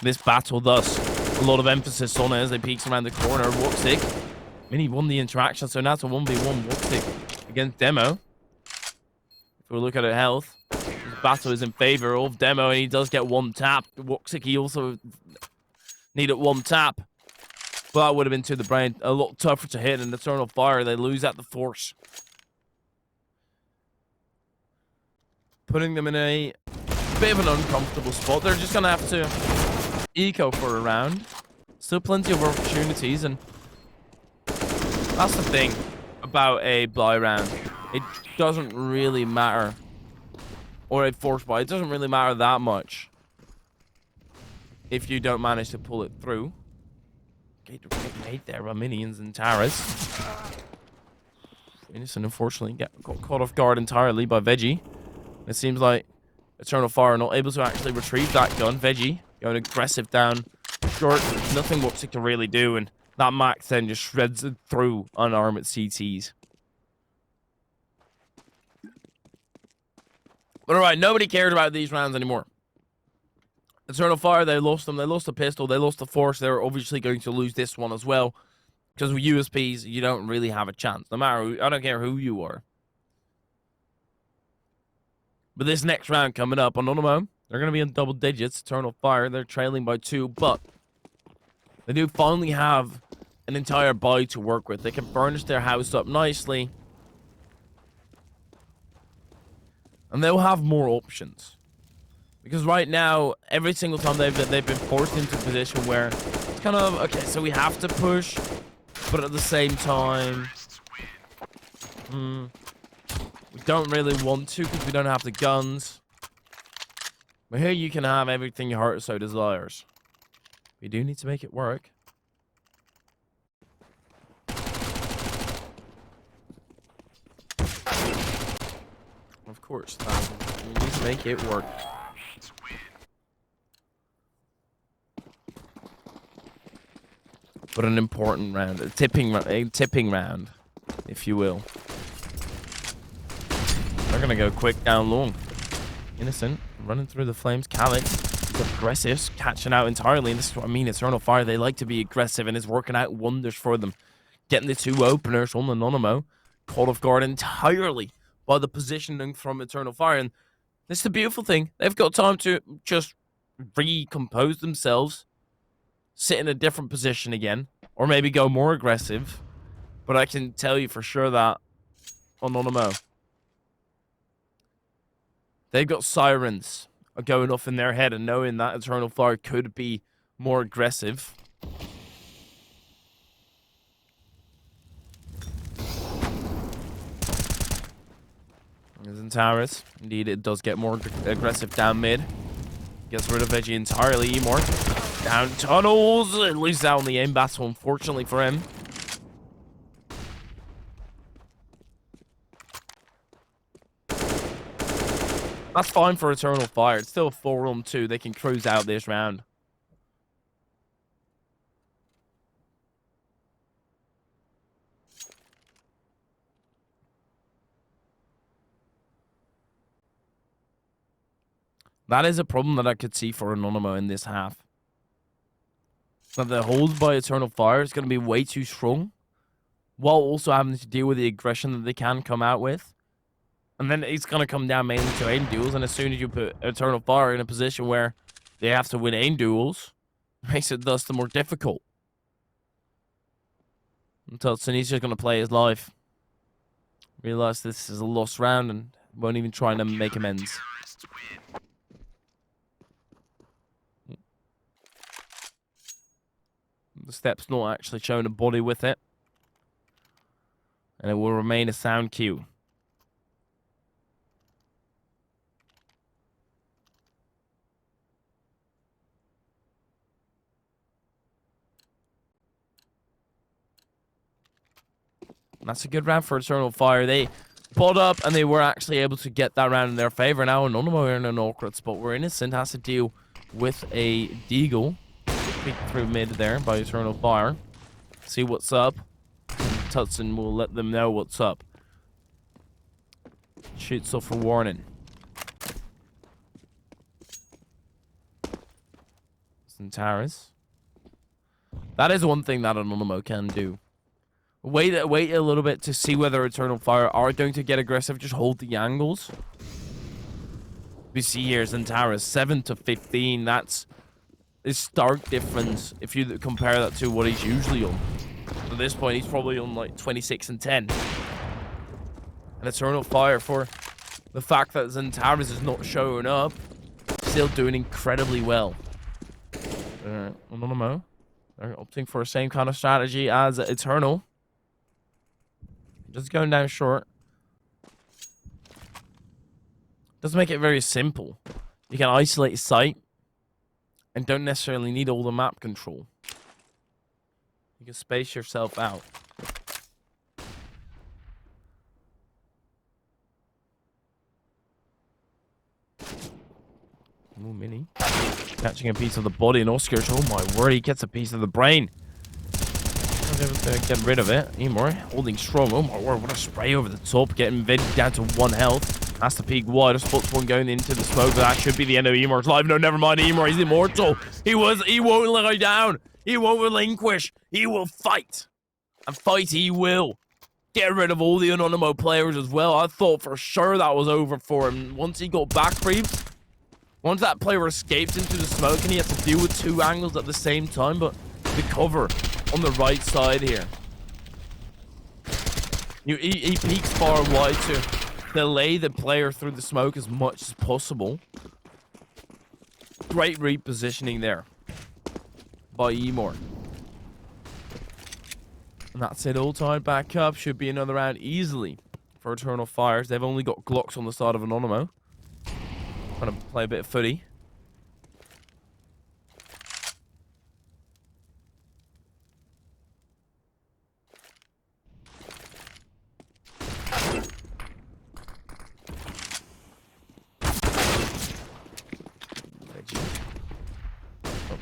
Speaker 1: This battle, thus, a lot of emphasis on it as they peeks around the corner. Woxic, I mean, he won the interaction, so now it's a 1v1 Woxic against Demo. If we look at her health, this battle is in favor of Demo, and he does get one tap. Woxic, he also needed one tap. But that would have been to the brain. A lot tougher to hit in Eternal Fire. They lose at the force. Putting them in a bit of an uncomfortable spot. They're just going to have to eco for a round. Still plenty of opportunities, and that's the thing about a buy round. It doesn't really matter. Or a force buy. It doesn't really matter that much if you don't manage to pull it through. Get made there by Minions and Taras. Innocent, unfortunately, got caught off guard entirely by Veggie. It seems like Eternal Fire not able to actually retrieve that gun. Veggie going aggressive down short. There's nothing Woxic can really do, and that Max then just shreds it through unarmed CTs. But alright, nobody cares about these rounds anymore. Eternal Fire, they lost them. They lost the pistol. They lost the force. They're obviously going to lose this one as well. Because with USPs, you don't really have a chance. No matter who, I don't care who you are. But this next round coming up, Anonymo, they're going to be in double digits. Eternal Fire, they're trailing by 2. But they do finally have an entire buy to work with. They can furnish their house up nicely. And they'll have more options. Because right now, every single time they've been forced into a position where it's kind of, okay, so we have to push, but at the same time, We don't really want to because we don't have the guns. But here you can have everything your heart so desires. We do need to make it work. Of course, we need to make it work. But an important round, a tipping round, if you will. They're gonna go quick down long. Innocent running through the flames. Calyx is aggressive, catching out entirely. And this is what I mean. Eternal Fire, they like to be aggressive, and it's working out wonders for them. Getting the 2 openers on the Anonymo, caught off guard entirely by the positioning from Eternal Fire. And this is the beautiful thing. They've got time to just recompose themselves, sit in a different position again, or maybe go more aggressive. But I can tell you for sure that Anonymo, they've got sirens going off in their head, and knowing that Eternal Fire could be more aggressive. Zentaris, indeed, it does get more aggressive down mid. Gets rid of Veggie entirely. Emor down tunnels. It loses out on the aim battle, unfortunately for him. That's fine for Eternal Fire. It's still a 4-on-2. They can cruise out this round. That is a problem that I could see for Anonymo in this half. That the hold by Eternal Fire is going to be way too strong, while also having to deal with the aggression that they can come out with. And then it's going to come down mainly to aim duels, and as soon as you put Eternal Fire in a position where they have to win aim duels, it makes it thus the more difficult. Until he's just going to play his life. Realize this is a lost round and won't even try to make amends. The step's not actually showing a body with it. And it will remain a sound cue. That's a good round for Eternal Fire. They pulled up and they were actually able to get that round in their favor. Now Anonymo are in an awkward spot where Innocent has to deal with a Deagle. Peek through mid there by Eternal Fire. See what's up. Tutson will let them know what's up. Shoots off for warning. Zentaris. That is one thing that Anonymo can do. Wait a little bit to see whether Eternal Fire are going to get aggressive. Just hold the angles. We see here Zentaris 7 to 15. That's a stark difference if you compare that to what he's usually on. At this point, he's probably on like 26 and 10. And Eternal Fire, for the fact that Zentaris is not showing up, still doing incredibly well. Anonymo, they're opting for the same kind of strategy as Eternal. Just going down short. Doesn't make it very simple. You can isolate sight and don't necessarily need all the map control. You can space yourself out. Ooh, Mini. Catching a piece of the body, and Oscar, oh my word, he gets a piece of the brain. Able to get rid of it. Emor holding strong. Oh my word, what a spray over the top. Getting Vid down to 1 health. Has to peek wide. Spots one going into the smoke, but that should be the end of Emor's life. No, never mind. Emor, he's immortal. He won't lie down. He won't relinquish. He will fight. And fight he will. Get rid of all the Anonymo players as well. I thought for sure that was over for him. Once he got back creeps, once that player escaped into the smoke and he had to deal with 2 angles at the same time, but the cover on the right side here. He peeks far wide to delay the player through the smoke as much as possible. Great repositioning there by Emor. And that's it, all tied back up. Should be another round easily for Eternal Fires. They've only got Glocks on the side of Anonymo. Trying to play a bit of footy.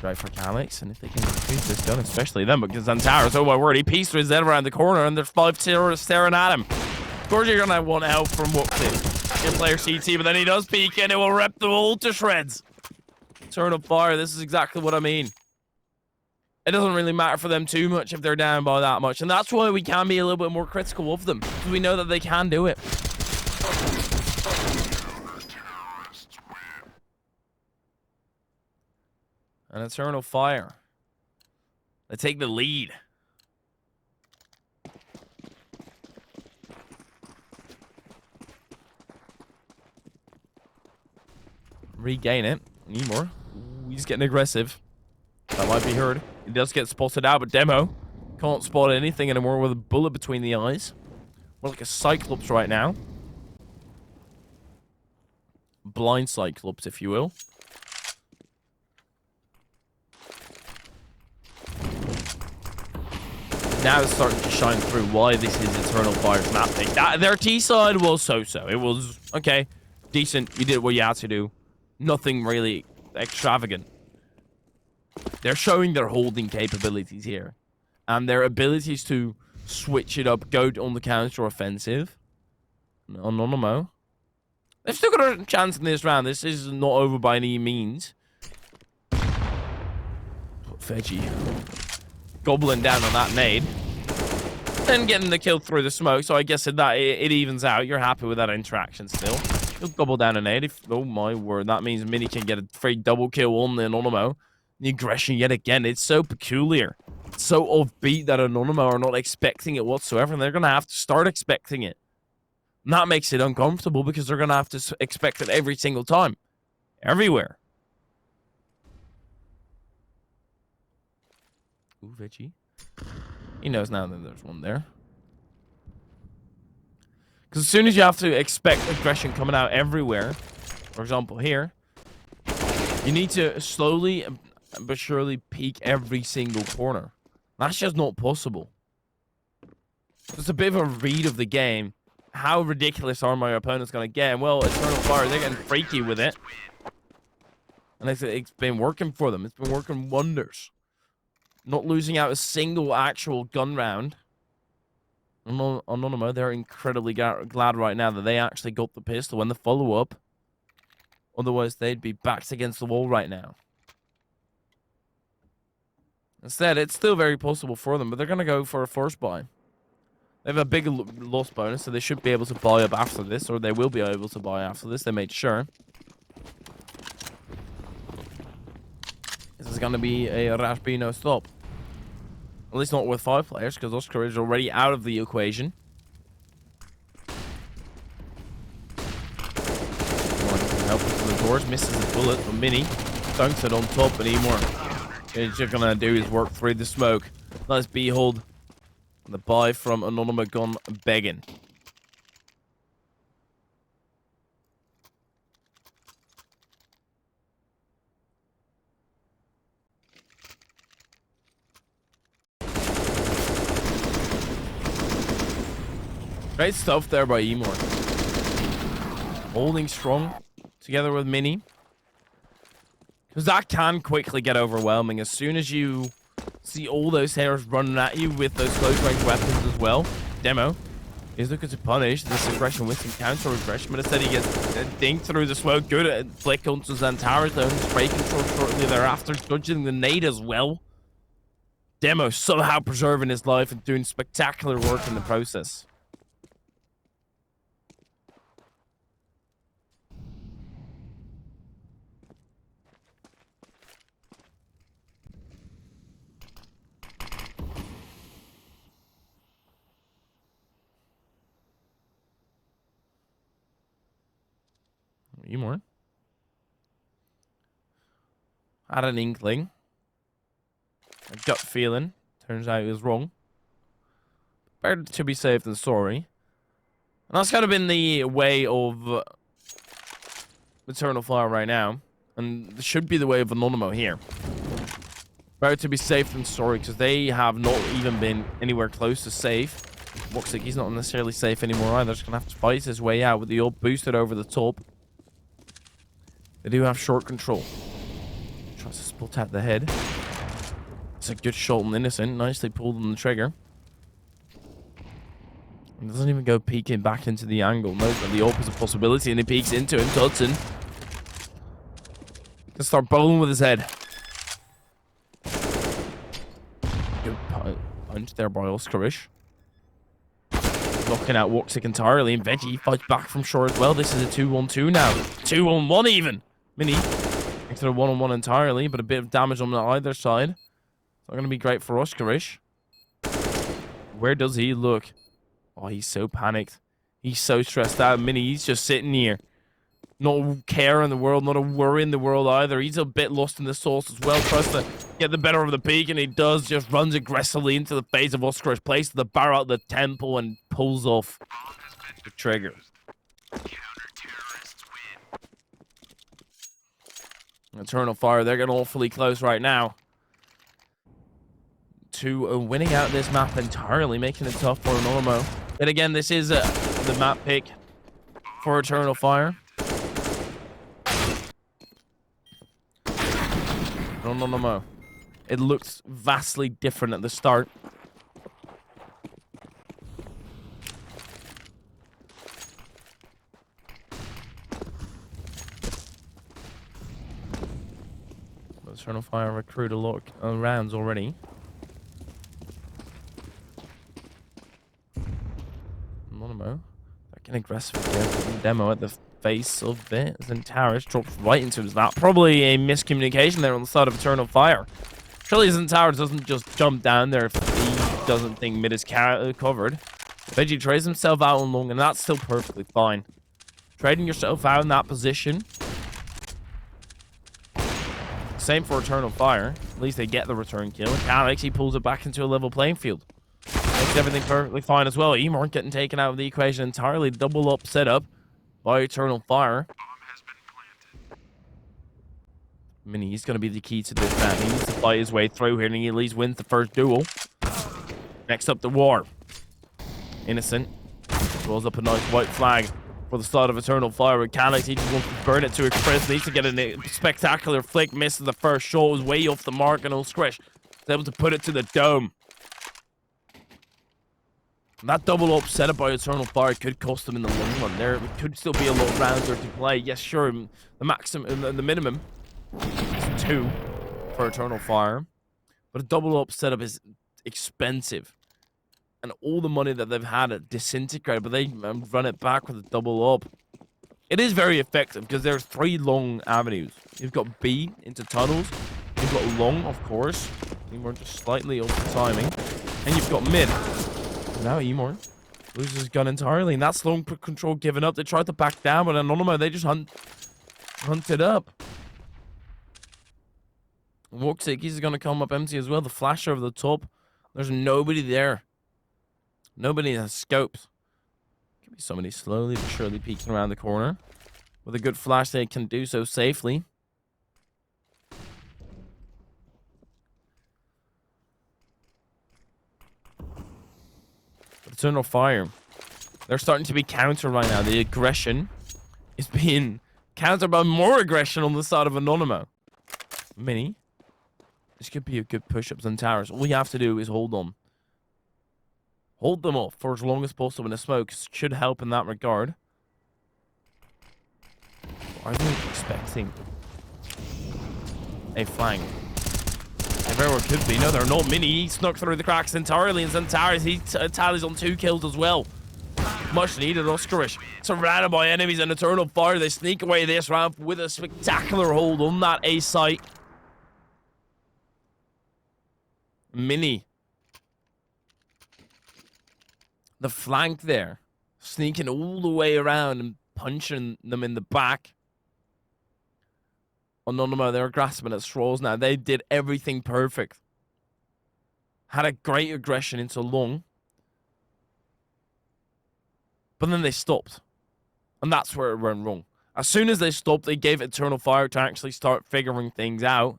Speaker 1: Right for Calix, and if they can defuse this gun, especially them, because Zantares, oh my word, he pieced his head around the corner, and there's 5 terrorists staring at him. Of course, you're gonna want help from Wuxie, your player CT, but then he does peek, and it will rip the wall to shreds. Eternal Fire, this is exactly what I mean. It doesn't really matter for them too much if they're down by that much, and that's why we can be a little bit more critical of them, because we know that they can do it. And Eternal Fire, they take the lead. Regain it. Need more. Ooh, he's getting aggressive. That might be heard. He does get spotted out, but Demo can't spot anything anymore with a bullet between the eyes. More like a Cyclops right now. Blind Cyclops, if you will. Now it's starting to shine through why this is Eternal Fire's map pick. Their T side was so-so. It was, okay, decent. You did what you had to do. Nothing really extravagant. They're showing their holding capabilities here. And their abilities to switch it up, go on the counter offensive. Anonymo. They've still got a chance in this round. This is not over by any means. Veggie. Gobbling down on that nade. And getting the kill through the smoke. So I guess it evens out. You're happy with that interaction still. He'll gobble down a nade. Oh my word. That means Mini can get a free double kill on the Anonymo. The aggression yet again. It's so peculiar. It's so offbeat that Anonymo are not expecting it whatsoever. And they're going to have to start expecting it. And that makes it uncomfortable because they're going to have to expect it every single time. Everywhere. Ooh, Veggie. He knows now that there's one there. Because as soon as you have to expect aggression coming out everywhere, for example here, you need to slowly but surely peek every single corner. That's just not possible. It's a bit of a read of the game. How ridiculous are my opponents going to get? Well, Eternal Fire, they're getting freaky with it. And it's been working for them. It's been working wonders. Not losing out a single actual gun round. Anonymo, they're incredibly glad right now that they actually got the pistol and the follow-up. Otherwise, they'd be backed against the wall right now. Instead, it's still very possible for them, but they're going to go for a first buy. They have a big loss bonus, so they should be able to buy up after this, or they will be able to buy after this. They made sure. This is going to be a Rash B no stop. At least not with 5 players, because Oscar is already out of the equation. Help from the doors, misses the bullet from Mini. Dunks it on top anymore. He's just going to do his work through the smoke. Let's behold the buy from Anonymo gone begging. Great stuff there by Emor. Holding strong together with Mini. Because that can quickly get overwhelming as soon as you see all those hairs running at you with those close range weapons as well. Demo is looking to punish this aggression with some counter aggression, but instead he gets dinked through the smoke. Good at flick onto Zantares though, and spray control shortly thereafter, dodging the nade as well. Demo somehow preserving his life and doing spectacular work in the process. More. Had an inkling. A gut feeling. Turns out he was wrong. Better to be safe than sorry. And that's kind of been the way of Eternal Fire right now. And it should be the way of Anonymo here. Better to be safe than sorry, because they have not even been anywhere close to safe. Looks like he's not necessarily safe anymore either. Just going to have to fight his way out with the ult boosted over the top. They do have short control. Tries to split out the head. It's a good shot on Innocent. Nicely pulled on the trigger. He doesn't even go peeking back into the angle. Knows that the ult is a possibility, and he peeks into him. Dodson can start bowling with his head. Good punch there by Oscarish. Knocking out Woxic entirely, and Veggie fights back from shore as well. This is a 2-1-2 now. 2-on-1 even. Mini makes it a 1-on-1 entirely, but a bit of damage on either side. It's not going to be great for Oscarish. Where does he look? Oh, he's so panicked. He's so stressed out. Mini, he's just sitting here. Not a care in the world, not a worry in the world either. He's a bit lost in the sauce as well. Tries to get the better of the peak, and he does. Just runs aggressively into the face of Oscarish. Places the barrel at the temple and pulls off the trigger. Eternal Fire, they're getting awfully close right now to winning out this map entirely, making it tough for Anonymo. And again, this is the map pick for Eternal Fire. Anonymo. It looks vastly different at the start. Eternal Fire recruit a lot of rounds already. Anonymo. Back aggressive again. Demo at the face of it. Zentaris drops right into his lap. Probably a miscommunication there on the side of Eternal Fire. Surely Zentaris doesn't just jump down there if he doesn't think mid is covered. Veggie trades himself out on long, and that's still perfectly fine. Trading yourself out in that position. Same for Eternal Fire. At least they get the return kill. And Alex, he pulls it back into a level playing field. Makes everything perfectly fine as well. Emor getting taken out of the equation entirely. Double up setup by Eternal Fire. Mini, he's going to be the key to this man. He needs to fight his way through here, and he at least wins the first duel. Next up, the War. Innocent rolls up a nice white flag for the start of Eternal Fire with Calyx. He just wants to burn it to a crisp. Needs to get a spectacular flick. Misses the first shot. Was way off the mark, and Oscarish is able to put it to the dome. And that double up set up by Eternal Fire could cost them in the long run. There could still be a lot of rounds there to play. Yes, sure, the maximum, the minimum is 2 for Eternal Fire, but a double up setup is expensive. And all the money that they've had at disintegrate, but they run it back with a double up. It is very effective because there's 3 long avenues. You've got B into tunnels. You've got long, of course. Emor just slightly off the timing. And you've got mid. Now Emor loses his gun entirely, and that's long control given up. They tried to back down, but Anonymo, they just hunted up. Woxic, he's going to come up empty as well. The flash over the top. There's nobody there. Nobody has scopes. Could be somebody slowly but surely peeking around the corner. With a good flash, they can do so safely. But Eternal Fire, they're starting to be countered right now. The aggression is being countered by more aggression on the side of Anonymo. Mini. This could be a good push-ups and towers. All you have to do is hold on. Hold them off for as long as possible, and a smoke should help in that regard. Are they expecting a flank? They very well could be. No, they're not. Mini, he snuck through the cracks entirely, and Zentaris, he tallies on 2 kills as well. Much needed. Oscarish surrounded by enemies and Eternal Fire. They sneak away this round with a spectacular hold on that A site. Mini. The flank there. Sneaking all the way around and punching them in the back. Anonymo, they're grasping at straws now. They did everything perfect. Had a great aggression into long. But then they stopped. And that's where it went wrong. As soon as they stopped, they gave Eternal Fire to actually start figuring things out.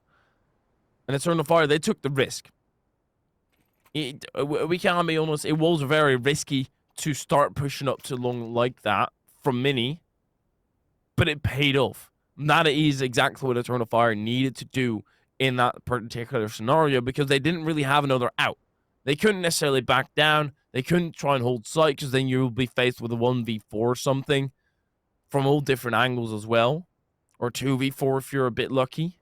Speaker 1: And Eternal Fire, they took the risk. We can't be honest, it was very risky to start pushing up too long like that from Mini. But it paid off. That is exactly what Eternal Fire needed to do in that particular scenario, because they didn't really have another out. They couldn't necessarily back down. They couldn't try and hold sight, because then you'll be faced with a 1v4 or something from all different angles as well. Or 2v4 if you're a bit lucky.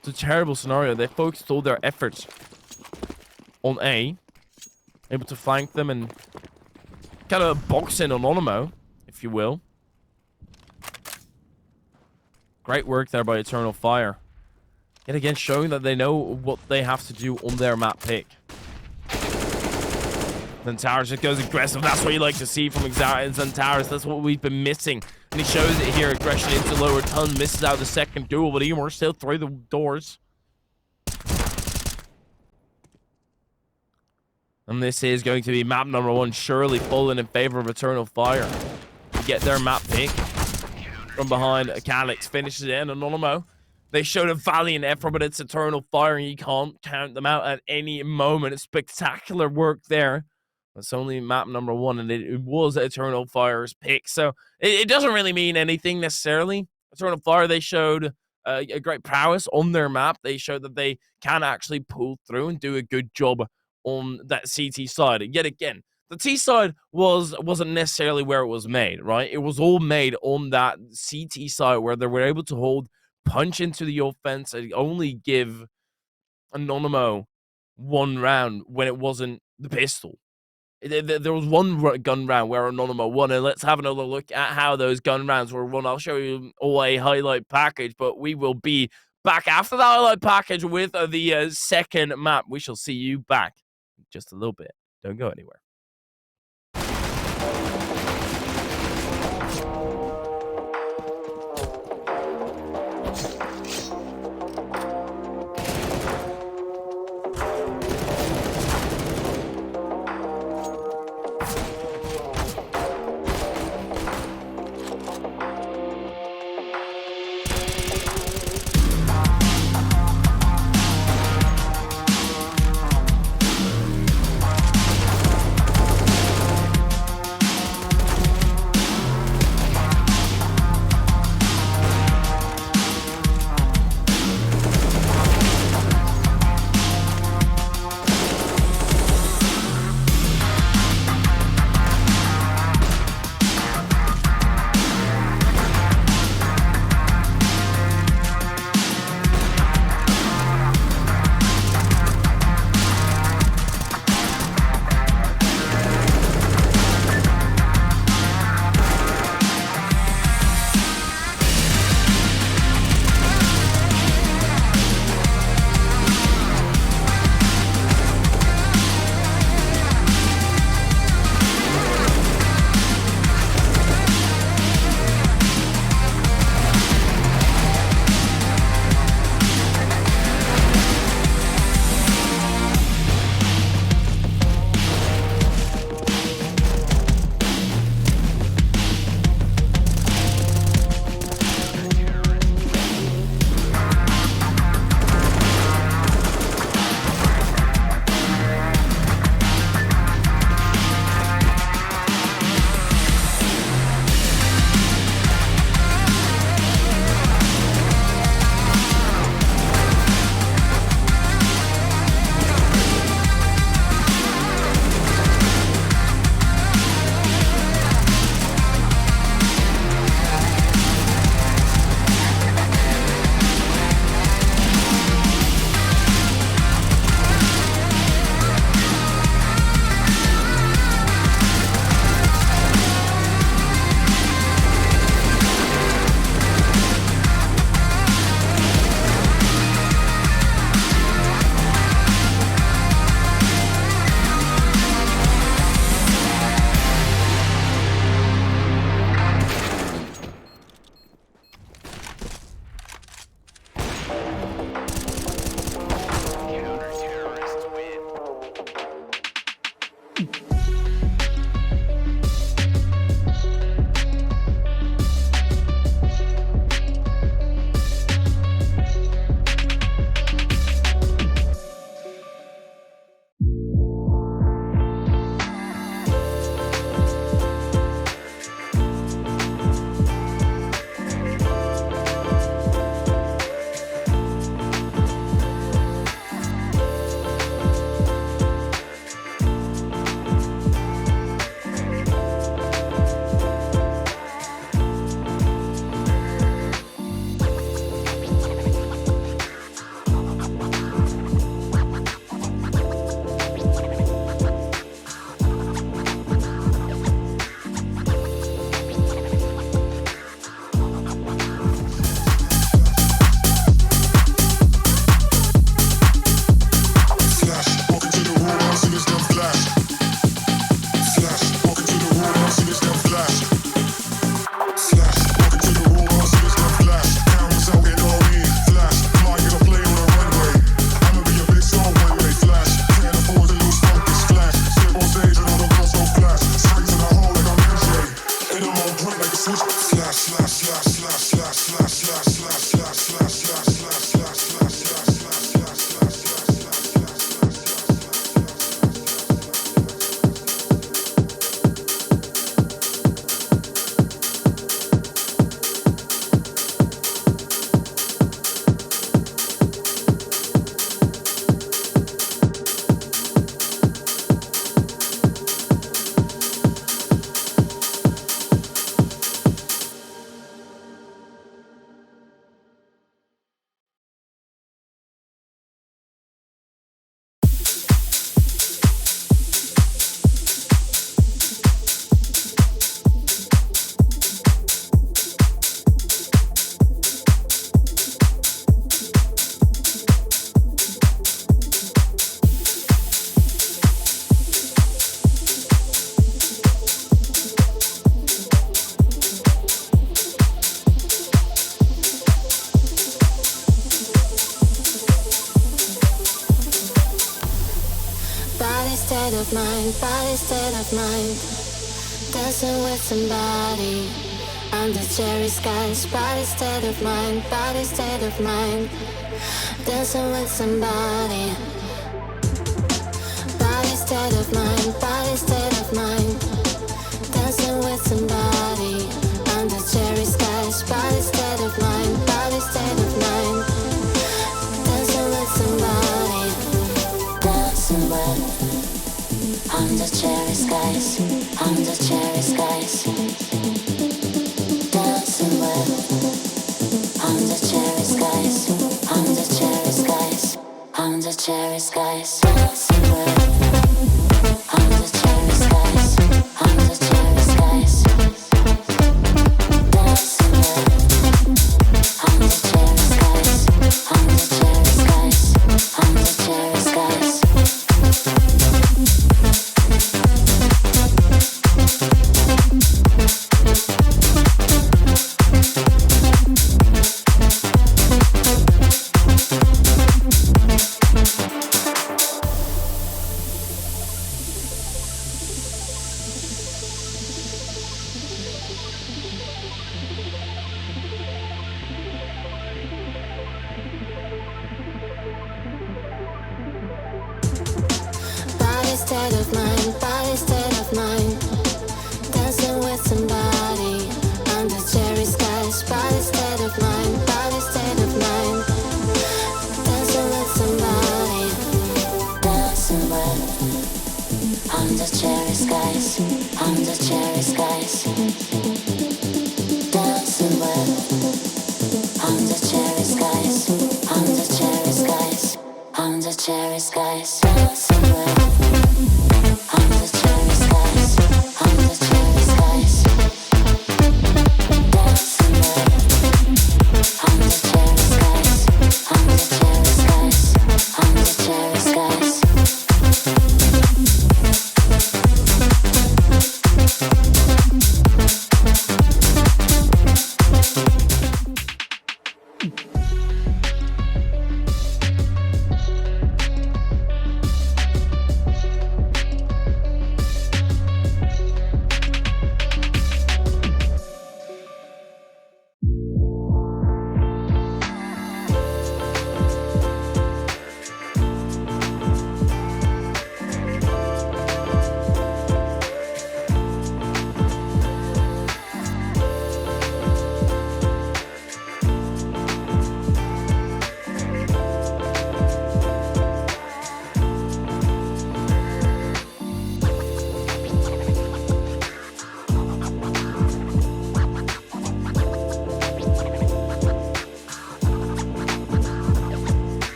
Speaker 1: It's a terrible scenario. They focused all their efforts on A. Able to flank them and kind of box in Anonymo, if you will. Great work there by Eternal Fire. Yet again, showing that they know what they have to do on their map pick. Xantares just goes aggressive. That's what you like to see from Xantares. That's what we've been missing. And he shows it here. Aggression into lower ton. Misses out the second duel, but Emor still through the doors. And this is going to be map number 1. Surely falling in favor of Eternal Fire. To get their map pick. From behind, Calix finishes it in. Anonymo. They showed a valiant effort, but it's Eternal Fire, and you can't count them out at any moment. It's spectacular work there. It's only map number 1, and it was Eternal Fire's pick. So it doesn't really mean anything necessarily. Eternal Fire, they showed a great prowess on their map. They showed that they can actually pull through and do a good job on that CT side. And yet again, the T side wasn't necessarily where it was made, right? It was all made on that CT side where they were able to hold, punch into the offense, and only give Anonymo 1 round when it wasn't the pistol. There was 1 gun round where Anonymo won, and let's have another look at how those gun rounds were won. I'll show you all a highlight package, but we will be back after that highlight package with the second map. We shall see you back in just a little bit. Don't go anywhere.
Speaker 2: Body state of mind, dancing with somebody under cherry skies. Body state of mind, body state of mind, dancing with somebody. Body state of mind, body state of mind, dancing with somebody under cherry skies. Body state of mind, body state of mind, dancing with somebody. Dancing with under cherry skies, under cherry skies, dancing with under cherry skies, under cherry skies, under cherry skies, dancing with under cherry skies, under cherry skies, dancing with under cherry skies, under cherry skies, under cherry skies. Body state of mind, body state of mind, dancing with somebody under cherry skies. Body state of mind, body state of mind, dancing with somebody. Dancing with under cherry skies, under cherry skies, dancing with under cherry skies, under cherry skies, under cherry skies, dancing with under cherry skies, under cherry skies, dancing with under cherry skies, under cherry skies, under cherry skies.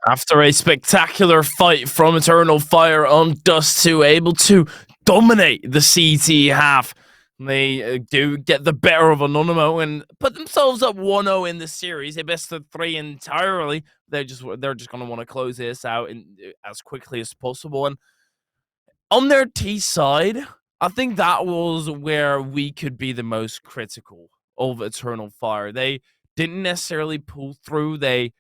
Speaker 1: After a spectacular fight from Eternal Fire on Dust 2, able to dominate the CT half, they do get the better of Anonymo and put themselves up 1-0 in the series. A best of 3 entirely. They're just going to want to close this out as quickly as possible. And on their T side, I think that was where we could be the most critical of Eternal Fire. They didn't necessarily pull through. They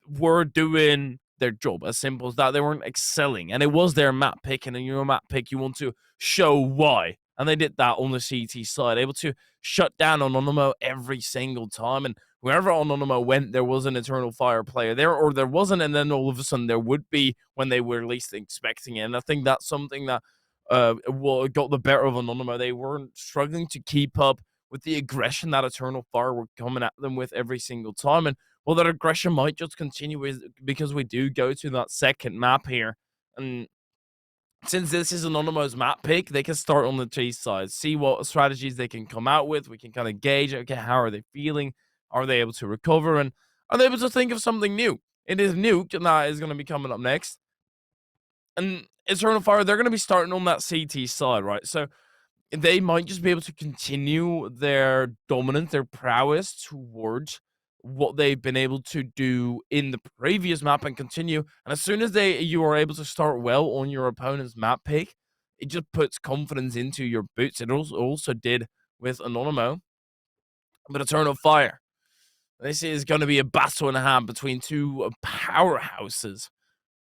Speaker 1: were doing their job. As simple as that. They weren't excelling. And it was their map pick. And in your map pick, you want to show why. And they did that on the CT side. Able to shut down Anonymo every single time. And wherever Anonymo went, there was an Eternal Fire player there. Or there wasn't. And then all of a sudden, there would be when they were least expecting it. And I think that's something that got the better of Anonymo. They weren't struggling to keep up with the aggression that Eternal Fire were coming at them with every single time. And well, that aggression might just continue because we do go to that second map here. And since this is Anonymo's map pick, they can start on the chase side, see what strategies they can come out with. We can kind of gauge, okay, how are they feeling? Are they able to recover? And are they able to think of something new? It is Nuke, and that is going to be coming up next. And Eternal Fire, they're going to be starting on that CT side, right? So they might just be able to continue their dominance, their prowess towards what they've been able to do in the previous map and continue. And as soon as you are able to start well on your opponent's map pick, it just puts confidence into your boots. It also did with Anonymo. But Eternal Fire, this is going to be a battle in a hand between two powerhouses.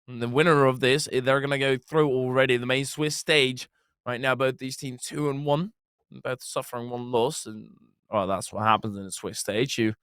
Speaker 1: And the winner of this, they're going to go through already the main Swiss stage. Right now, both these teams 2-1, both suffering one loss. And that's what happens in the Swiss stage. You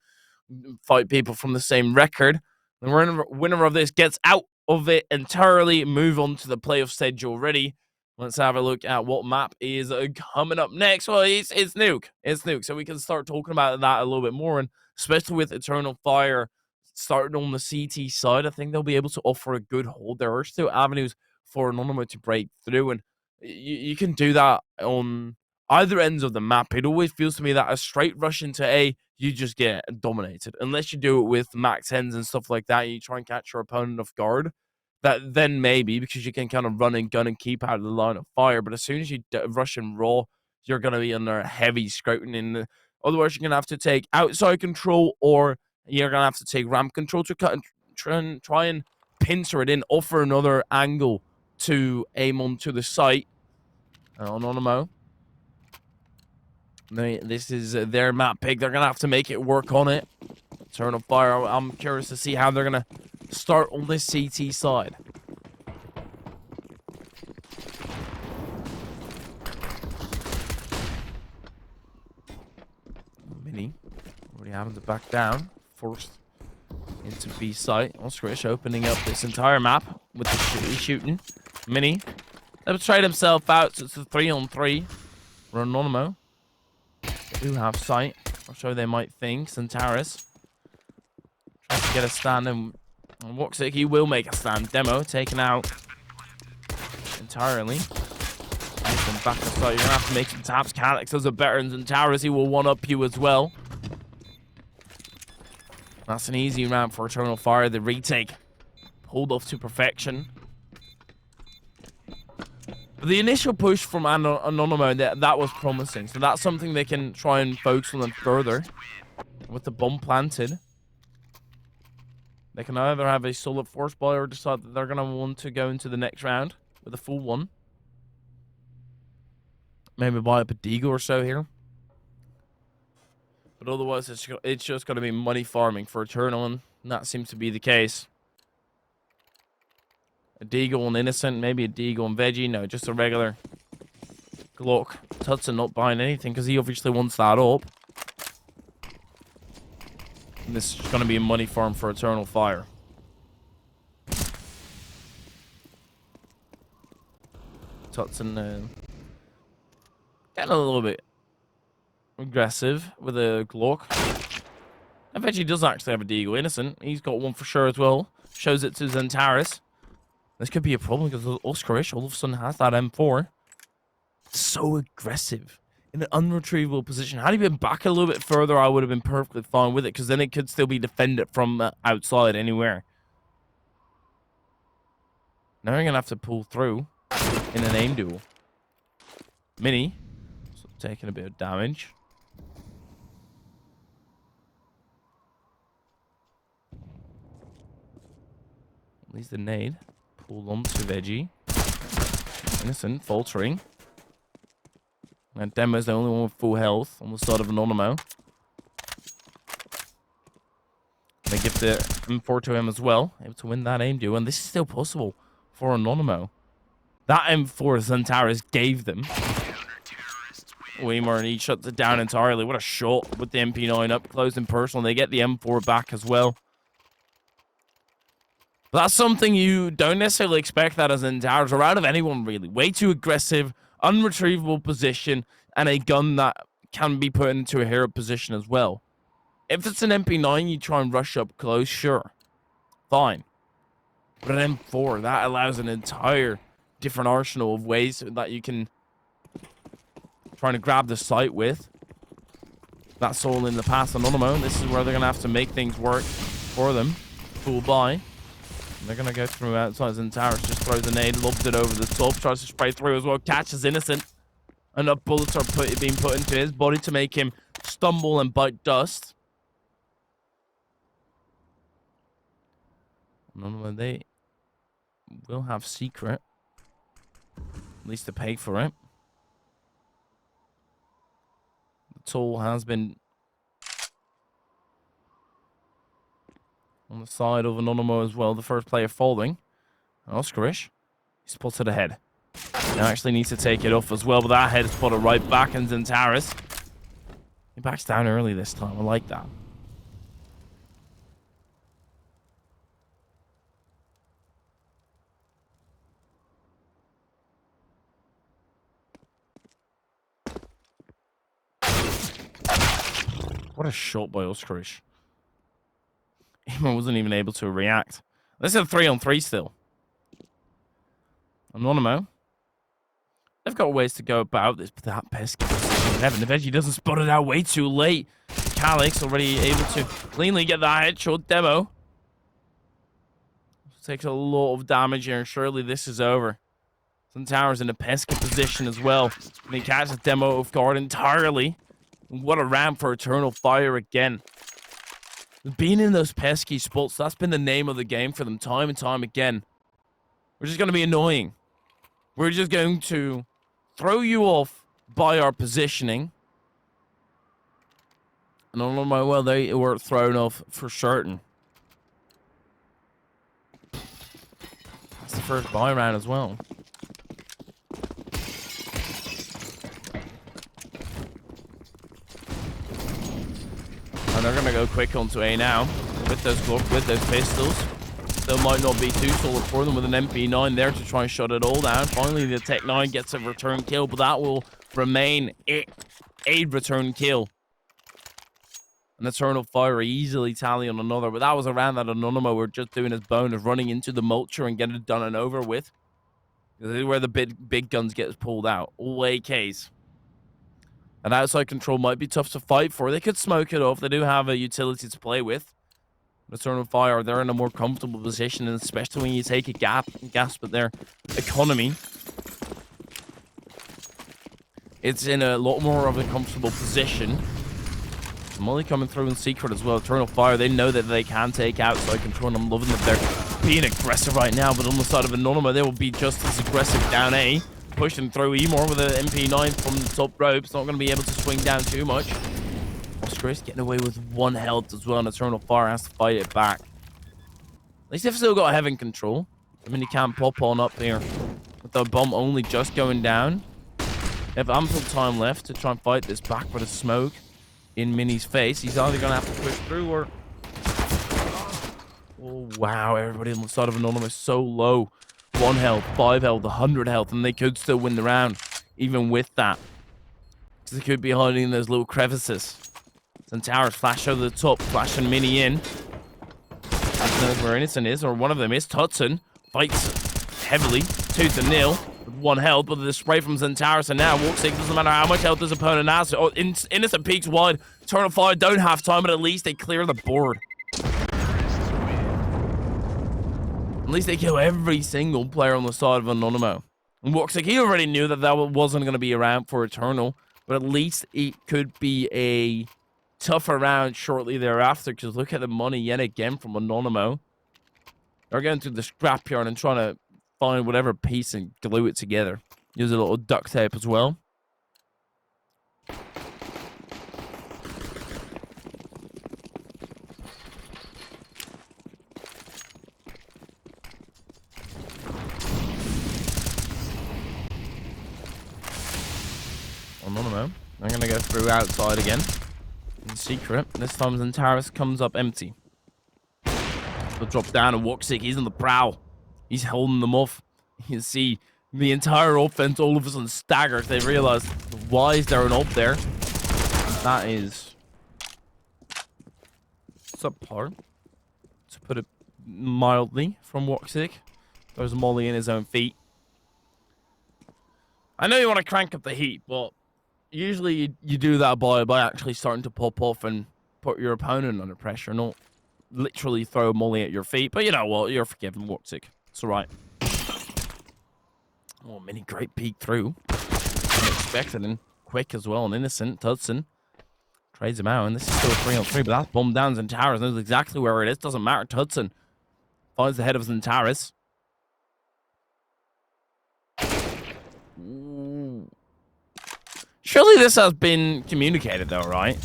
Speaker 1: fight people from the same record. The winner of this gets out of it entirely, move on to the playoff stage already. Let's have a look at what map is coming up next. Well, it's Nuke. It's Nuke. So we can start talking about that a little bit more. And especially with Eternal Fire starting on the CT side, I think they'll be able to offer a good hold. There are still avenues for Anonymo to break through. And you can do that on either ends of the map. It always feels to me that a straight rush into A, you just get dominated. Unless you do it with max 10s and stuff like that, you try and catch your opponent off guard. That then maybe, because you can kind of run and gun and keep out of the line of fire. But as soon as you rush in raw, you're going to be under heavy scrutiny. And otherwise, you're going to have to take outside control, or you're going to have to take ramp control to cut and try and pincer it in, offer another angle to aim onto the site. Anonymo. This is their map pick. They're going to have to make it work on it. Eternal Fire, I'm curious to see how they're going to start on this CT side. Mini already having to back down. Forced into B site. Oscarish opening up this entire map with the shooting. Mini. They've tried himself out, so it's a 3-on-3. Anonymo. They do have sight, or so they might think. Centaurus tries to get a stand, and Woxic, he will make a stand. Demo taken out entirely. Nice back to sight. You're gonna have to make some taps. Calyx does a better than Centaurus. He will one-up you as well. That's an easy round for Eternal Fire. The retake pulled off to perfection. The initial push from Anonymo, that was promising. So that's something they can try and focus on further. With the bomb planted, they can either have a solid force buy or decide that they're going to want to go into the next round with a full one. Maybe buy up a Deagle or so here. But otherwise, it's just going to be money farming for Eternal, and that seems to be the case. A Deagle and Innocent, maybe a Deagle and Veggie. No, just a regular Glock. Tutson not buying anything because he obviously wants that up. And this is going to be a money farm for Eternal Fire. Tutson getting a little bit aggressive with a Glock. And Veggie does actually have a Deagle. Innocent, he's got one for sure as well. Shows it to Centaurus. This could be a problem because Oscarish all of a sudden has that M4. So aggressive. In an unretrievable position. Had he been back a little bit further, I would have been perfectly fine with it. Because then it could still be defended from outside anywhere. Now you're going to have to pull through in an aim duel. Mini. So taking a bit of damage. At least the nade. Pull on to Veggie. Innocent, faltering. And Demo's the only one with full health on the side of Anonymo. And give the M4 to him as well. Able to win that aim duel, and this is still possible for Anonymo. That M4 Zantaris gave them. Weimer, and he shuts it down entirely. What a shot with the MP9 up close and personal. They get the M4 back as well. But that's something you don't necessarily expect that as Zantaris, or out of anyone really. Way too aggressive, unretrievable position, and a gun that can be put into a hero position as well. If it's an MP9, you try and rush up close, sure. Fine. But an M4, that allows an entire different arsenal of ways that you can try to grab the site with. That's all in the past Anonymo, and this is where they're going to have to make things work for them. Full buy. And they're going to go through outside. Zantaris just throws a nade, lobs it over the top, tries to spray through as well, catches Innocent. Enough bullets are being put into his body to make him stumble and bite dust. Anonymo, they will have secret. At least to pay for it. The tool has been on the side of Anonymo as well. The first player falling. Oscarish. He spotted ahead. Now actually needs to take it off as well, but that head spotted right back in Zantaris. He backs down early this time. I like that. What a shot by Oscarish. He wasn't even able to react. This is a 3-on-3 still. Anonymo. They've got ways to go about this, but that pesky position. Evan, the veggie doesn't spot it out way too late. Calix already able to cleanly get that headshot. Demo takes a lot of damage here, and surely this is over. Zantaris in a pesky position as well. And he catches Demo off guard entirely. What a round for Eternal Fire again. Being in those pesky spots, that's been the name of the game for them time and time again. We're just going to be annoying. We're just going to throw you off by our positioning. And I don't know well, they were thrown off for certain. That's the first buy round as well. And they're going to go quick onto A now. With those Glock, with those pistols. Still might not be too solid for them with an MP9 there to try and shut it all down. Finally, the Tech 9 gets a return kill, but that will remain a return kill. And Eternal Fire easily tally on another, but that was around that Anonymo were just doing his bonus, running into the mulcher and getting it done and over with. This is where the big guns get pulled out. All AKs. And outside control might be tough to fight for. They could smoke it off. They do have a utility to play with. Eternal Fire, they're in a more comfortable position, and especially when you take a gasp at their economy. It's in a lot more of a comfortable position. Molly coming through in secret as well. Eternal Fire, they know that they can take outside control, and I'm loving that they're being aggressive right now, but on the side of Anonymo, they will be just as aggressive down A. Pushing through Emor with an MP9 from the top rope. It's not going to be able to swing down too much. Oscarish getting away with 1 health as well, and Eternal Fire has to fight it back. At least they've still got Heaven control. I mean, he can't pop on up here with the bomb only just going down. They have ample time left to try and fight this back with a smoke in Mini's face. He's either going to have to push through or... Oh, wow. Everybody on the side of Anonymous so low. 1 health, 5 health, 100 health, and they could still win the round, even with that. They could be hiding in those little crevices. Zantaris flash over the top, flashing Mini in. That knows where Innocent is, or one of them is. Tutson fights heavily, 2-0, with 1 health, but the spray from Zantaris, and now Walksick, doesn't matter how much health his opponent has. Oh, Innocent peeks wide. Eternal Fire don't have time, but at least they clear the board. At least they kill every single player on the side of Anonymo. And Walksick, he already knew that that wasn't going to be around for Eternal, but at least it could be a tougher round shortly thereafter, because look at the money yet again from Anonymo. They're going to the scrapyard and trying to find whatever piece and glue it together. Use a little duct tape as well. Anonymo. I'm going to go through outside again. In secret. This time Xantares comes up empty. They'll drop down and Woxic. He's on the prowl. He's holding them off. You can see the entire offense all of a sudden staggers. They realize why is there an up there. That is subpar, to put it mildly, from Woxic. There's Molly in his own feet. I know you want to crank up the heat, but usually you do that by actually starting to pop off and put your opponent under pressure, not literally throw Molly at your feet. But you know what? You're forgiven, Woxic. It's alright. Oh, mini great peek through. Unexpected and quick as well. And innocent. Tudson trades him out. And this is still 3-on-3, but that's bombed down. Xantares knows exactly where it is. Doesn't matter. Tudson finds the head of Xantares. Surely this has been communicated, though, right?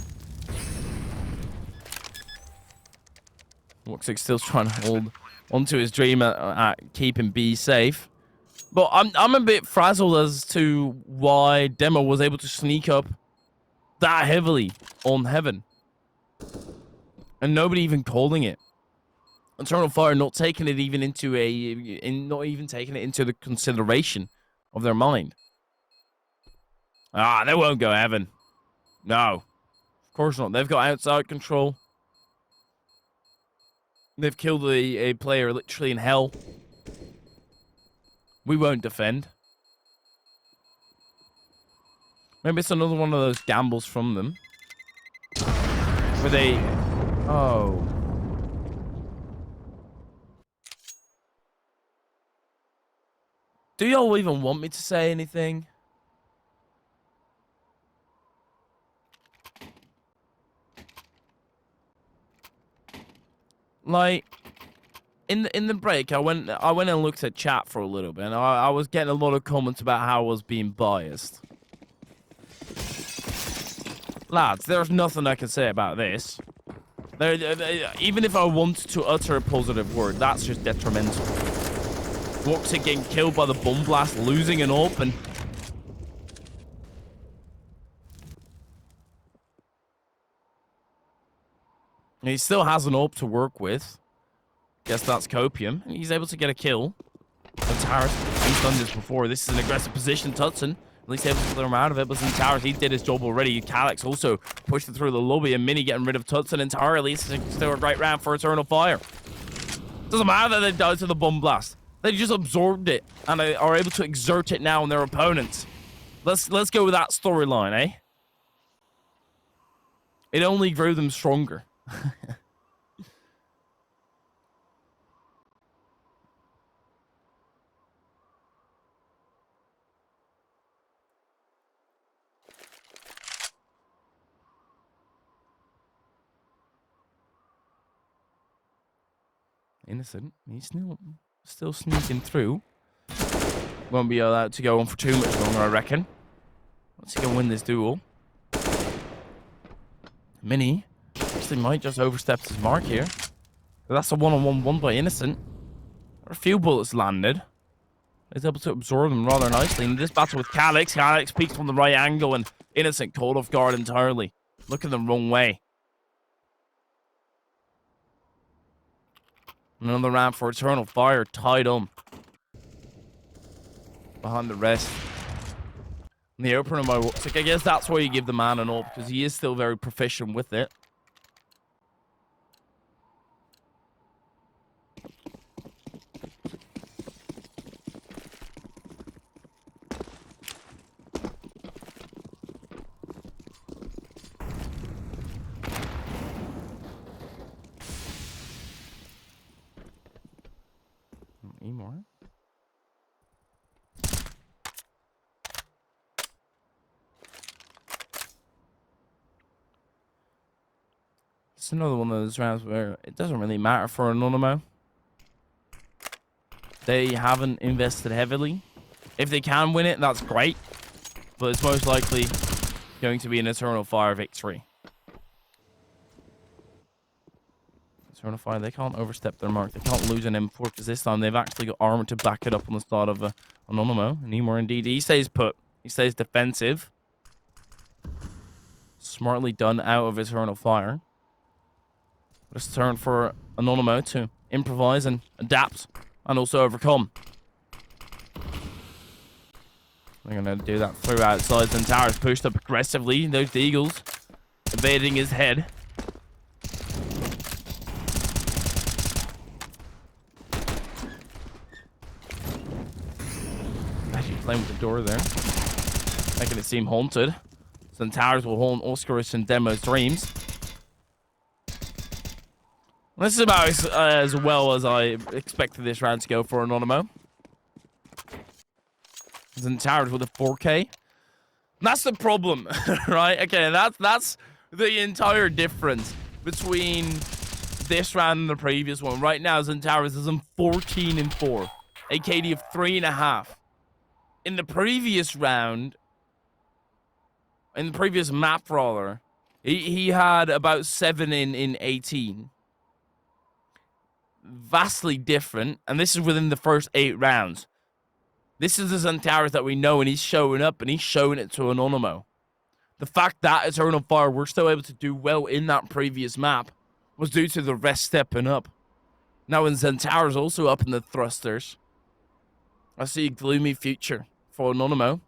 Speaker 1: Woxic still trying to hold onto his dream at keeping B safe. But I'm a bit frazzled as to why Demo was able to sneak up that heavily on Heaven. And nobody even calling it. Eternal Fire not taking it even into not even taking it into the consideration of their mind. Ah, they won't go Heaven. No. Of course not. They've got outside control. They've killed a player literally in hell. We won't defend. Maybe it's another one of those gambles from them. Where they... Oh. Do y'all even want me to say anything? Like... In the break, I went and looked at chat for a little bit, and I was getting a lot of comments about how I was being biased. Lads, there's nothing I can say about this. Even if I wanted to utter a positive word, that's just detrimental. Woxic getting killed by the bomb blast, losing an AWP, and... he still has an AWP to work with. Guess that's Copium. And he's able to get a kill. Xantares, he's done this before. This is an aggressive position. Tudson, at least able to clear him out of it. But Xantares, he did his job already. Calyx also pushed it through the lobby. And Mini getting rid of Tudson entirely. It's still a great round for Eternal Fire. Doesn't matter that they died to the bomb blast. They just absorbed it. And they are able to exert it now on their opponents. Let's go with that storyline, eh? It only grew them stronger. Innocent. He's still sneaking through. Won't be allowed to go on for too much longer, I reckon. Once he can win this duel. Mini actually might just overstep his mark here. But that's a one-on-one won by Innocent. A few bullets landed. He's able to absorb them rather nicely. In this battle with Calyx, Calyx peeks from the right angle and Innocent caught off guard entirely. Looking the wrong way. Another round for Eternal Fire, tied on. Behind the rest. And the opener of my Woxic, I guess that's why you give the man an AWP, because he is still very proficient with it. More. It's another one of those rounds where it doesn't really matter for Anonymo. They haven't invested heavily. If they can win it, that's great. But it's most likely going to be an Eternal Fire victory. Eternal Fire, they can't overstep their mark. They can't lose an M4 because this time they've actually got armor to back it up on the start of Anonymo. Anymore indeed. He stays put. He stays defensive. Smartly done out of Eternal Fire. It's turn for Anonymo to improvise and adapt and also overcome. They're going to do that through outside. Zentara's pushed up aggressively. Those Eagles evading his head. Actually playing with the door there. Making it seem haunted. Zentara's will haunt Oscarish and Demo's dreams. This is about as well as I expected this round to go for Anonymo. Zentara's with a 4K. That's the problem, right? Okay, that's the entire difference between this round and the previous one. Right now, Zentara's is on 14-4, a KD of 3.5. In the previous round, in the previous map, rather, he had about 7 in 18. Vastly different, and this is within the first 8 rounds. This is the Zentara's that we know, and he's showing up, and he's showing it to Anonymo. The fact that Eternal Fire were still able to do well in that previous map was due to the rest stepping up. Now, when Zentara's also up in the thrusters, I see a gloomy future for Anonymo.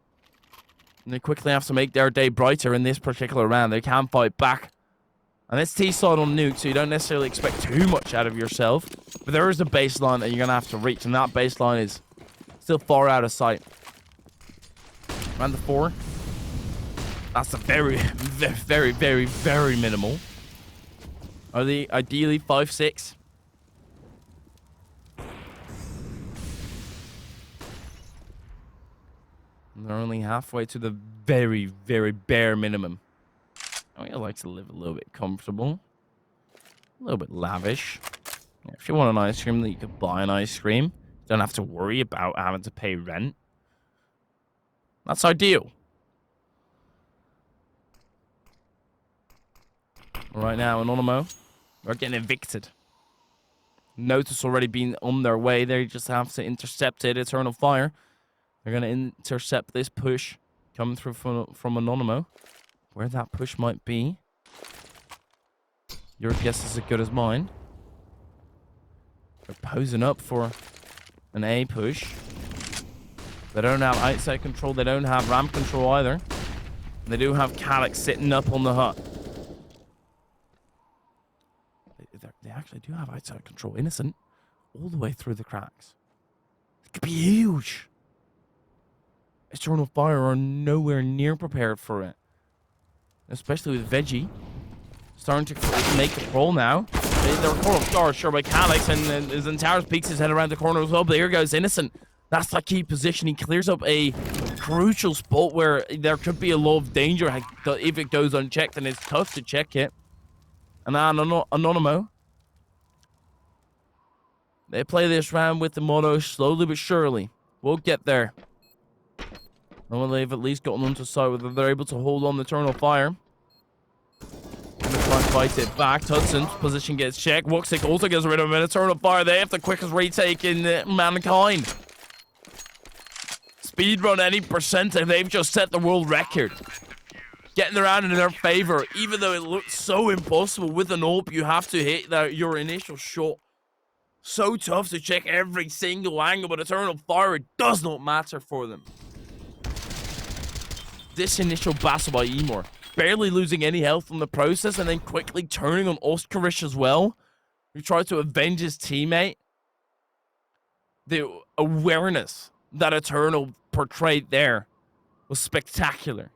Speaker 1: And they quickly have to make their day brighter in this particular round. They can fight back. And it's T-side on nuke, so you don't necessarily expect too much out of yourself. But there is a baseline that you're going to have to reach, and that baseline is still far out of sight. Round the 4. That's a very, very, very, very minimal. Are they ideally 5-6? They're only halfway to the very, very bare minimum. I mean, I like to live a little bit comfortable. A little bit lavish. Yeah, if you want an ice cream, then you could buy an ice cream. You don't have to worry about having to pay rent. That's ideal. Right now, Anonymo, they're getting evicted. Notice already being on their way. They just have to intercept it. Eternal Fire. They're going to intercept this push coming through from Anonymo. Where that push might be, your guess is as good as mine. They're posing up for an A push. They don't have outside control. They don't have ramp control either. They do have Calyx sitting up on the hut. They actually do have outside control. Innocent. All the way through the cracks. It could be huge. Eternal Fire are nowhere near prepared for it. Especially with Veggie starting to make the roll now. They're caught off guard, sure, by Calyx, and Zentara's peeks his head around the corner as well, but here goes Innocent. That's that key position. He clears up a crucial spot where there could be a lot of danger if it goes unchecked, and it's tough to check it. And now Anonymo. They play this round with the motto, slowly but surely. We'll get there. Well, they've at least gotten onto sight whether they're able to hold on the Eternal Fire. Gonna try and fight it back. Hudson's position gets checked. Wuxic also gets rid of an Eternal Fire. They have the quickest retake in Mankind. Speedrun any percentage. They've just set the world record. Getting the round in their favor. Even though it looks so impossible with an AWP, you have to hit your initial shot. So tough to check every single angle, but Eternal Fire, it does not matter for them. This initial battle by Emor, barely losing any health in the process, and then quickly turning on Oscarish as well, who tried to avenge his teammate. The awareness that Eternal portrayed there was spectacular.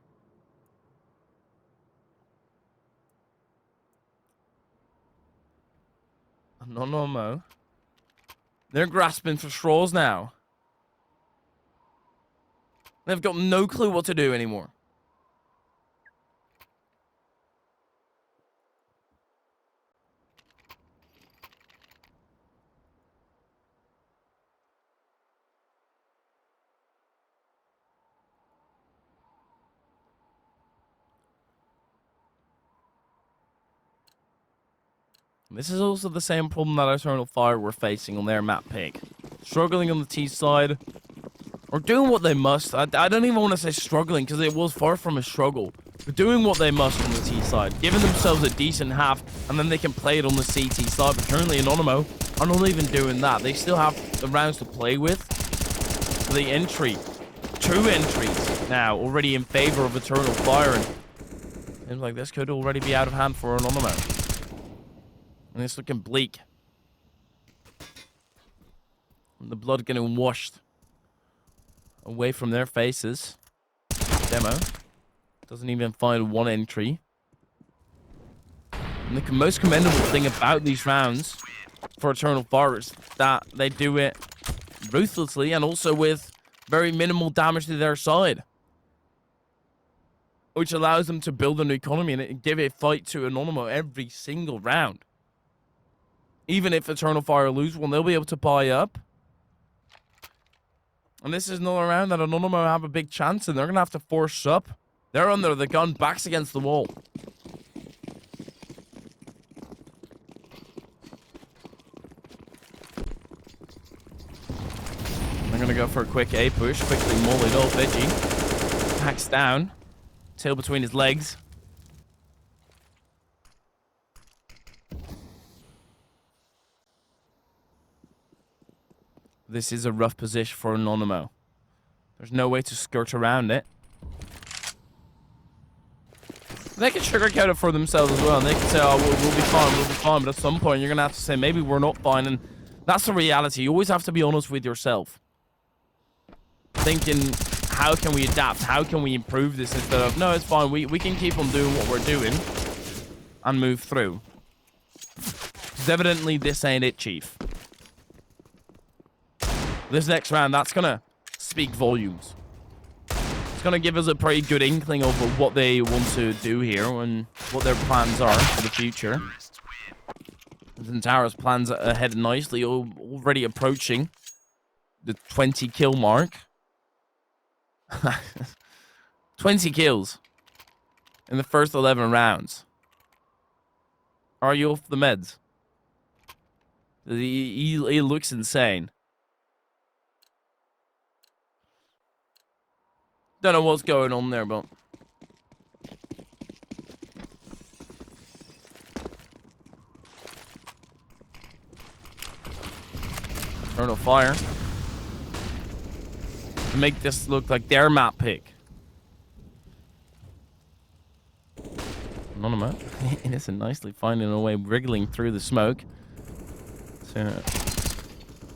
Speaker 1: Anonymo. They're grasping for straws now. They've got no clue what to do anymore. This is also the same problem that Eternal Fire were facing on their map pick. Struggling on the T side, or doing what they must. I don't even want to say struggling, because it was far from a struggle. They're doing what they must on the T side, giving themselves a decent half, and then they can play it on the CT side. But currently, Anonymo are not even doing that. They still have the rounds to play with. So the entry, 2 entries now already in favor of Eternal Fire, and seems like this could already be out of hand for Anonymo. And it's looking bleak. And the blood getting washed away from their faces. Demo doesn't even find 1 entry. And the most commendable thing about these rounds for Eternal Fire is that they do it ruthlessly and also with very minimal damage to their side, which allows them to build an economy and give a fight to Anonymo every single round. Even if Eternal Fire lose one, they'll be able to buy up. And this is another round that Anonymo have a big chance, and they're going to have to force up. They're under the gun, backs against the wall. They're going to go for a quick A push, quickly maul it off. Veggie hacks down, tail between his legs. This is a rough position for Anonymo. There's no way to skirt around it. They can sugarcoat it for themselves as well. And they can say, oh, we'll be fine, we'll be fine. But at some point, you're going to have to say, maybe we're not fine. And that's the reality. You always have to be honest with yourself. Thinking, how can we adapt? How can we improve this instead of, no, it's fine. We can keep on doing what we're doing and move through. Because evidently, this ain't it, Chief. This next round, that's going to speak volumes. It's going to give us a pretty good inkling of what they want to do here and what their plans are for the future. Zentara's plans ahead nicely, already approaching the 20 kill mark. 20 kills in the first 11 rounds. Are you off the meds? He looks insane. Don't know what's going on there, but Eternal Fire to make this look like their map pick. Anonymo, innocent, nicely finding a way, wriggling through the smoke to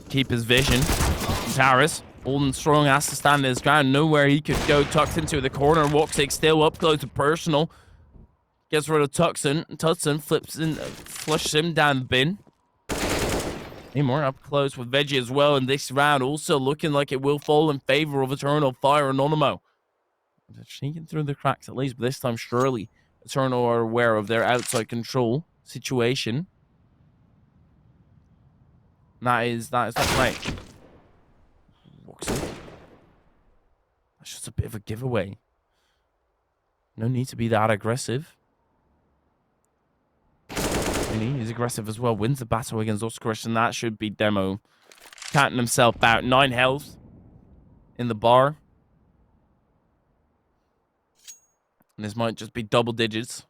Speaker 1: keep his vision. Taris, old and strong, has to stand his ground. Nowhere he could go. Tucked into the corner. Walksig still up close and personal. Gets rid of Tutson. Tutson flips in, flushes him down the bin. Namor up close with Veggie as well in this round. Also looking like it will fall in favor of Eternal Fire. Anonymo they're sneaking through the cracks at least, but this time surely Eternal are aware of their outside control situation. That is not right. That's just a bit of a giveaway. No need to be that aggressive. He's aggressive as well. Wins the battle against Oscarish, and that should be Demo counting himself out. 9 health in the bar. And this might just be double digits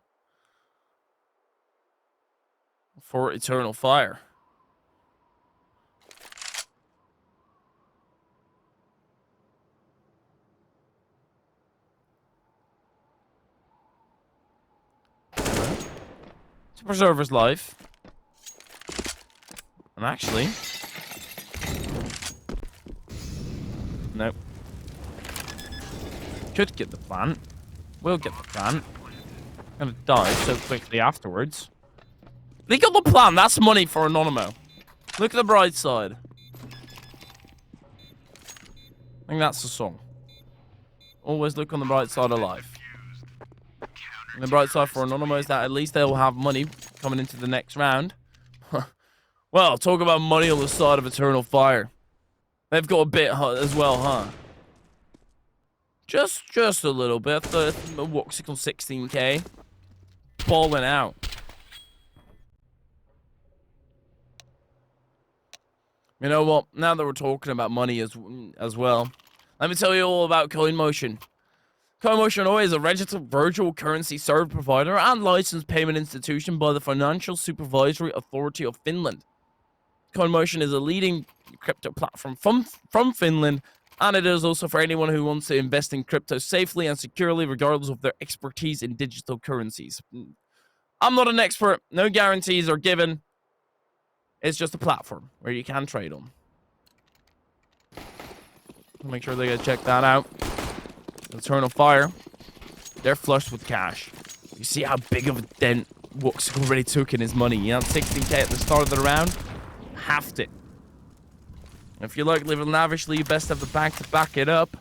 Speaker 1: for Eternal Fire. To preserve his life. And actually, nope. Could get the plant. Will get the plant. Gonna die so quickly afterwards. They got the plant. That's money for Anonymo. Look at the bright side. I think that's the song. Always look on the bright side of life. And the bright side for Anonymo is that at least they'll have money coming into the next round. Well, talk about money on the side of Eternal Fire. They've got a bit as well, huh? Just a little bit. Woxic on 16k. Balling out. You know what? Now that we're talking about money as well, let me tell you all about Coin Motion. Anonymo is a registered virtual currency service provider and licensed payment institution by the Financial Supervisory Authority of Finland. Anonymo is a leading crypto platform from Finland, and it is also for anyone who wants to invest in crypto safely and securely, regardless of their expertise in digital currencies. I'm not an expert. No guarantees are given. It's just a platform where you can trade on. Make sure they gotta check that out. Eternal Fire. They're flushed with cash. You see how big of a dent Wox already took in his money. He had 16k at the start of the round. Halved it. If you like living lavishly, you best have the bank to back it up.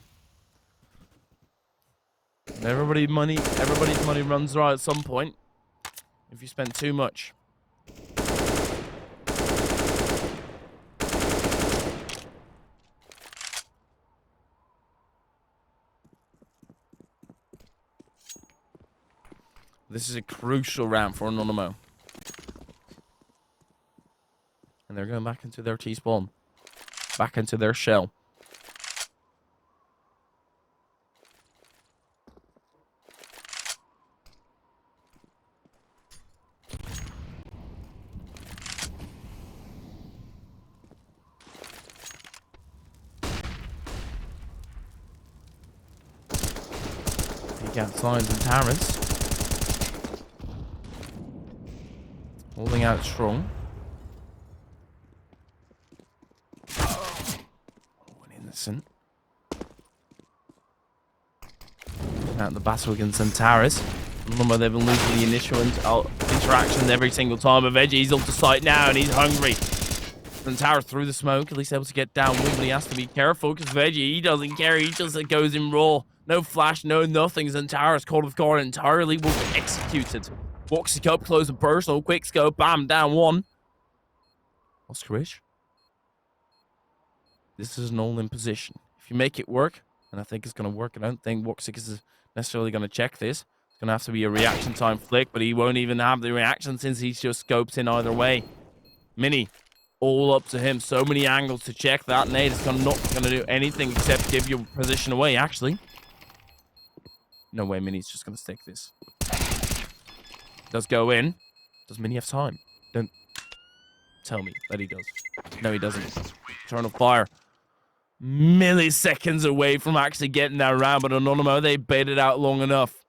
Speaker 1: Everybody's money runs dry at some point if you spend too much. This is a crucial round for Anonymo. And they're going back into their T-spawn. Back into their shell. Peek outside the towers. Holding out strong. Innocent. Out the battle against Centaurus. Remember, they've been losing the initial interactions every single time. But Veggie's up to sight now, and he's hungry. Centaurus through the smoke, at least able to get down one, but he has to be careful because Veggie, he doesn't care. He just goes in raw. No flash, no nothing. Centaurus caught off guard entirely, will be executed. Walks the cup, close and personal, quick scope, bam, down one. Oscar-ish. This is an all-in position. If you make it work, and I think it's going to work, I don't think Woxic is necessarily going to check this. It's going to have to be a reaction time flick, but he won't even have the reaction since he's just scoped in either way. Mini, all up to him. So many angles to check that. Nade is not going to do anything except give your position away, actually. No way Mini's just going to stick this. Does go in. Does Mini have time? Don't tell me that he does. No, he doesn't. Eternal Fire. Milliseconds away from actually getting that round, but Anonymo, they baited out long enough.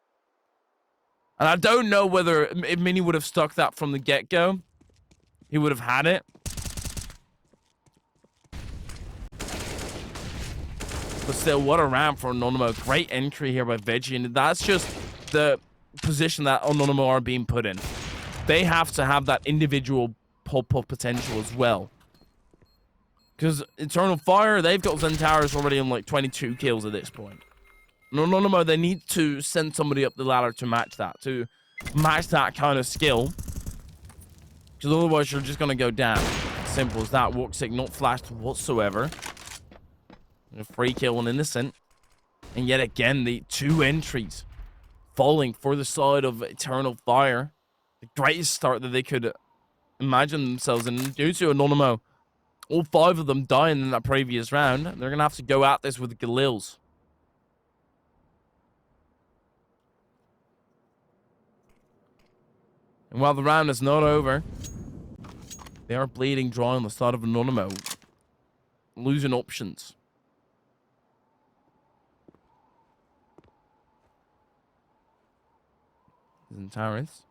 Speaker 1: And I don't know whether if Mini would have stuck that from the get-go, he would have had it. But still, what a round for Anonymo. Great entry here by Veggie, and that's just the position that Anonymo are being put in. They have to have that individual pop-up potential as well. Because Eternal Fire, they've got Centaurus already on like 22 kills at this point. Anonymo, they need to send somebody up the ladder to match that. To match that kind of skill. Because otherwise you're just going to go down. Simple as that. Woxic not flashed whatsoever. A free kill on Innocent. And yet again, the two entries falling for the side of Eternal Fire. The greatest start that they could imagine themselves in. Due to Anonymo, all 5 of them dying in that previous round, they're going to have to go at this with the Galils. And while the round is not over, they are bleeding dry on the side of Anonymo. Losing options. Centaurus.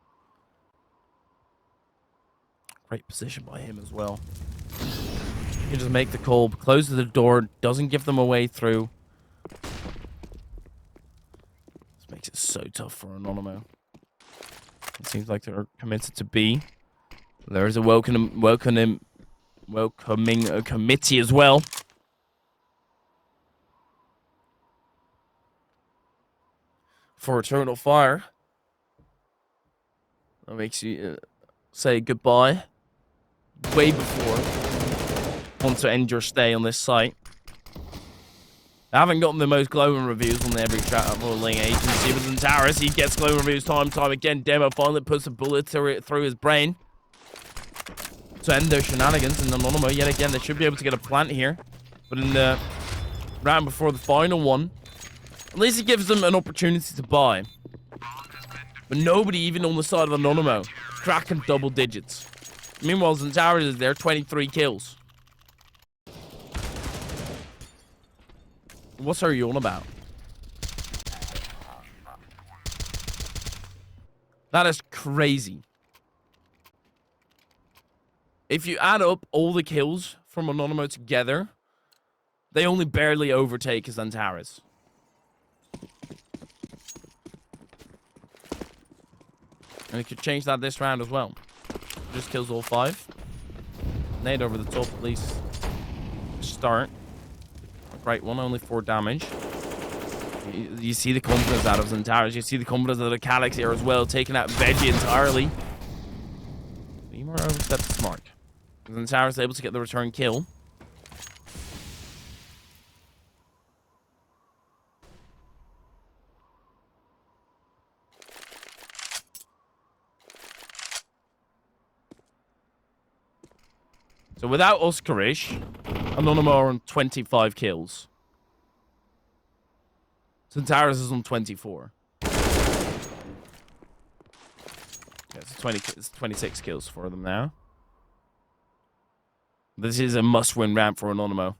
Speaker 1: Great position by him as well. He just make the call, closes the door, doesn't give them a way through. This makes it so tough for Anonymo. It seems like they're committed to B. There is a welcoming committee as well. For Eternal Fire. That makes you say goodbye way before want to end your stay on this site. I haven't gotten the most glowing reviews on every chat modeling agency, but Centaurus, he gets glowing reviews time and time again. Demo finally puts a bullet through his brain to end their shenanigans. And Anonymo, yet again, they should be able to get a plant here. But in the round before the final one, At least it gives them an opportunity to buy. But nobody, even on the side of Anonymo, cracking double digits. Meanwhile, Zentowers is there, 23 kills. What's are you on about? That is crazy. If you add up all the kills from Anonymo together, they only barely overtake Zentowers. And it could change that this round as well. Just kills all 5. Nade over the top, at least. Start. Right one, only 4 damage. You see the confidence out of Zentowers. You see the confidence of the Calyx here as well, taking out Veggie entirely. More overstepped smart. Zentowers is able to get the return kill. So without Oskarish, Anonymo are on 25 kills. Zentowers is on 24. Yeah, it's 26 kills for them now. This is a must-win round for Anonymo.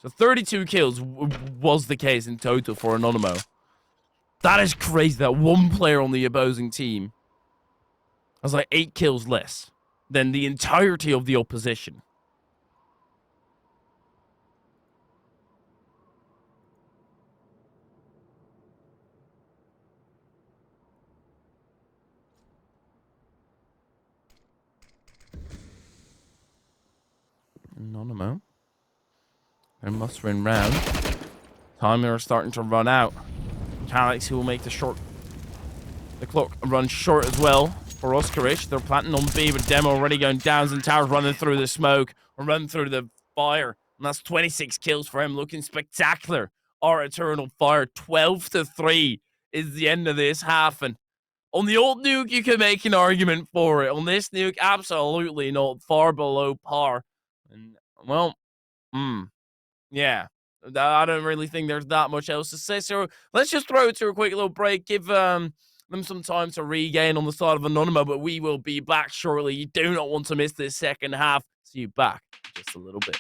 Speaker 1: So 32 kills was the case in total for Anonymo. That is crazy that one player on the opposing team has like 8 kills less than the entirety of the opposition. Anonymo. Their must-win round. Timer are starting to run out. Calyx, who will make the clock run short as well for Oskarish. They're planting on B, but Demo already going down. Zentowers running through the smoke or running through the fire. And that's 26 kills for him, looking spectacular. Our Eternal Fire, 12-3 is the end of this half. And on the old nuke, you can make an argument for it. On this nuke, absolutely not. Far below par. And, well, yeah. I don't really think there's that much else to say. So let's just throw it to a quick little break. Give them some time to regain on the side of Anonymo, but we will be back shortly. You do not want to miss this second half. See you back in just a little bit.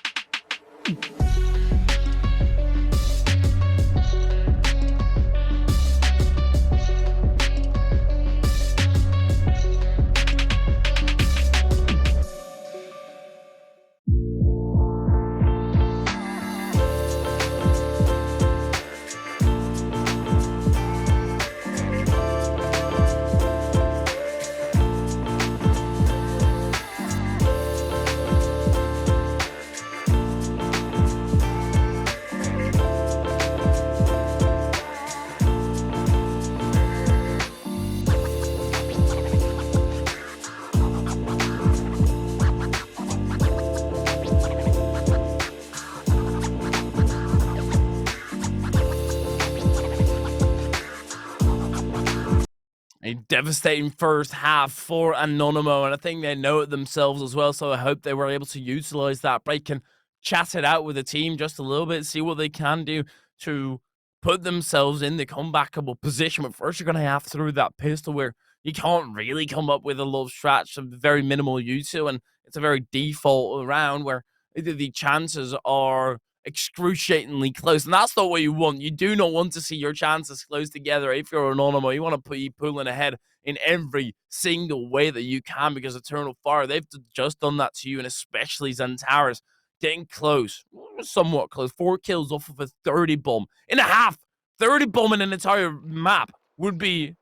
Speaker 1: A devastating first half for Anonymo, and I think they know it themselves as well, so I hope they were able to utilize that break and chat it out with the team just a little bit, see what they can do to put themselves in the comebackable position. But first, you're going to have to throw that pistol where you can't really come up with a lot of strats, of very minimal use to, and it's a very default round where the chances are excruciatingly close, and that's not what you want. You do not want to see your chances close together. If you're Anonymo, you want to be pulling ahead in every single way that you can, because Eternal Fire, they've just done that to you, and especially Zentowers getting close, somewhat close. 4 kills off of a 30 bomb in a half. 30 bomb in an entire map would be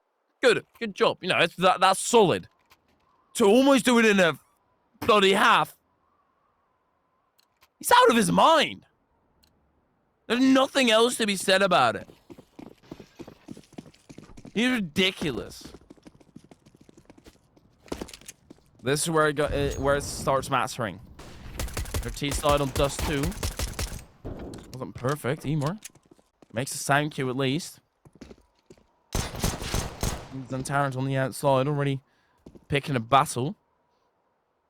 Speaker 1: good job. You know, that's solid. To almost do it in a bloody half, he's out of his mind. There's nothing else to be said about it. He's ridiculous. This is where it starts mattering. Their T-side on Dust 2. Wasn't perfect, Emor. Makes a sound cue at least. Zentowers on the outside, already picking a battle.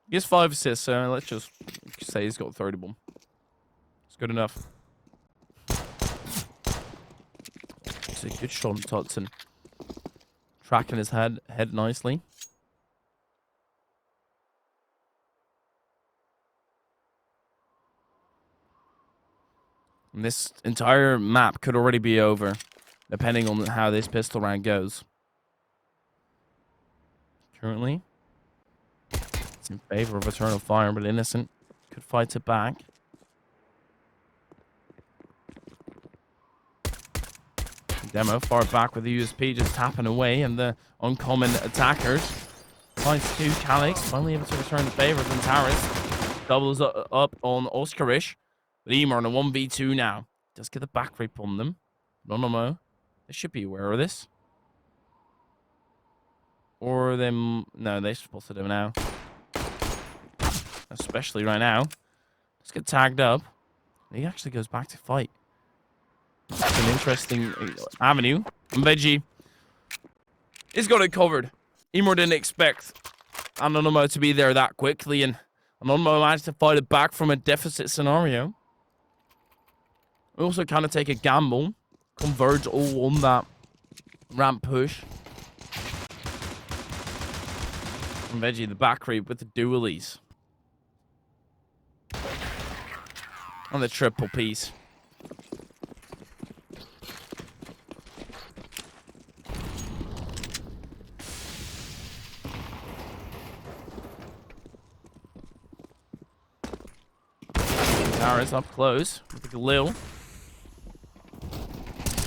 Speaker 1: He has 5 assists, so let's just say he's got 30 bomb. It's good enough. a good shot on Tutson. Tracking his head nicely. And this entire map could already be over, depending on how this pistol round goes. Currently, it's in favor of Eternal Fire, but Innocent could fight it back. Demo far back with the USP just tapping away, and the uncommon attackers finds 2 Calyx, finally able to return the favor. Then Taris doubles up on Oscarish, but Emer on a 1v2 now. Does get the back rip on them. Anonymo, they should be aware of this. Or them, no, they spotted him now. Especially right now. Let's get tagged up. He actually goes back to fight. It's an interesting avenue. And Veggie is got it covered. Emer didn't expect Anonymo to be there that quickly, and Anonymo managed to fight it back from a deficit scenario. We also kind of take a gamble. Converge all on that ramp push. And Veggie, the back creep with the dualies. And the triple piece. Taris up close with the Galil.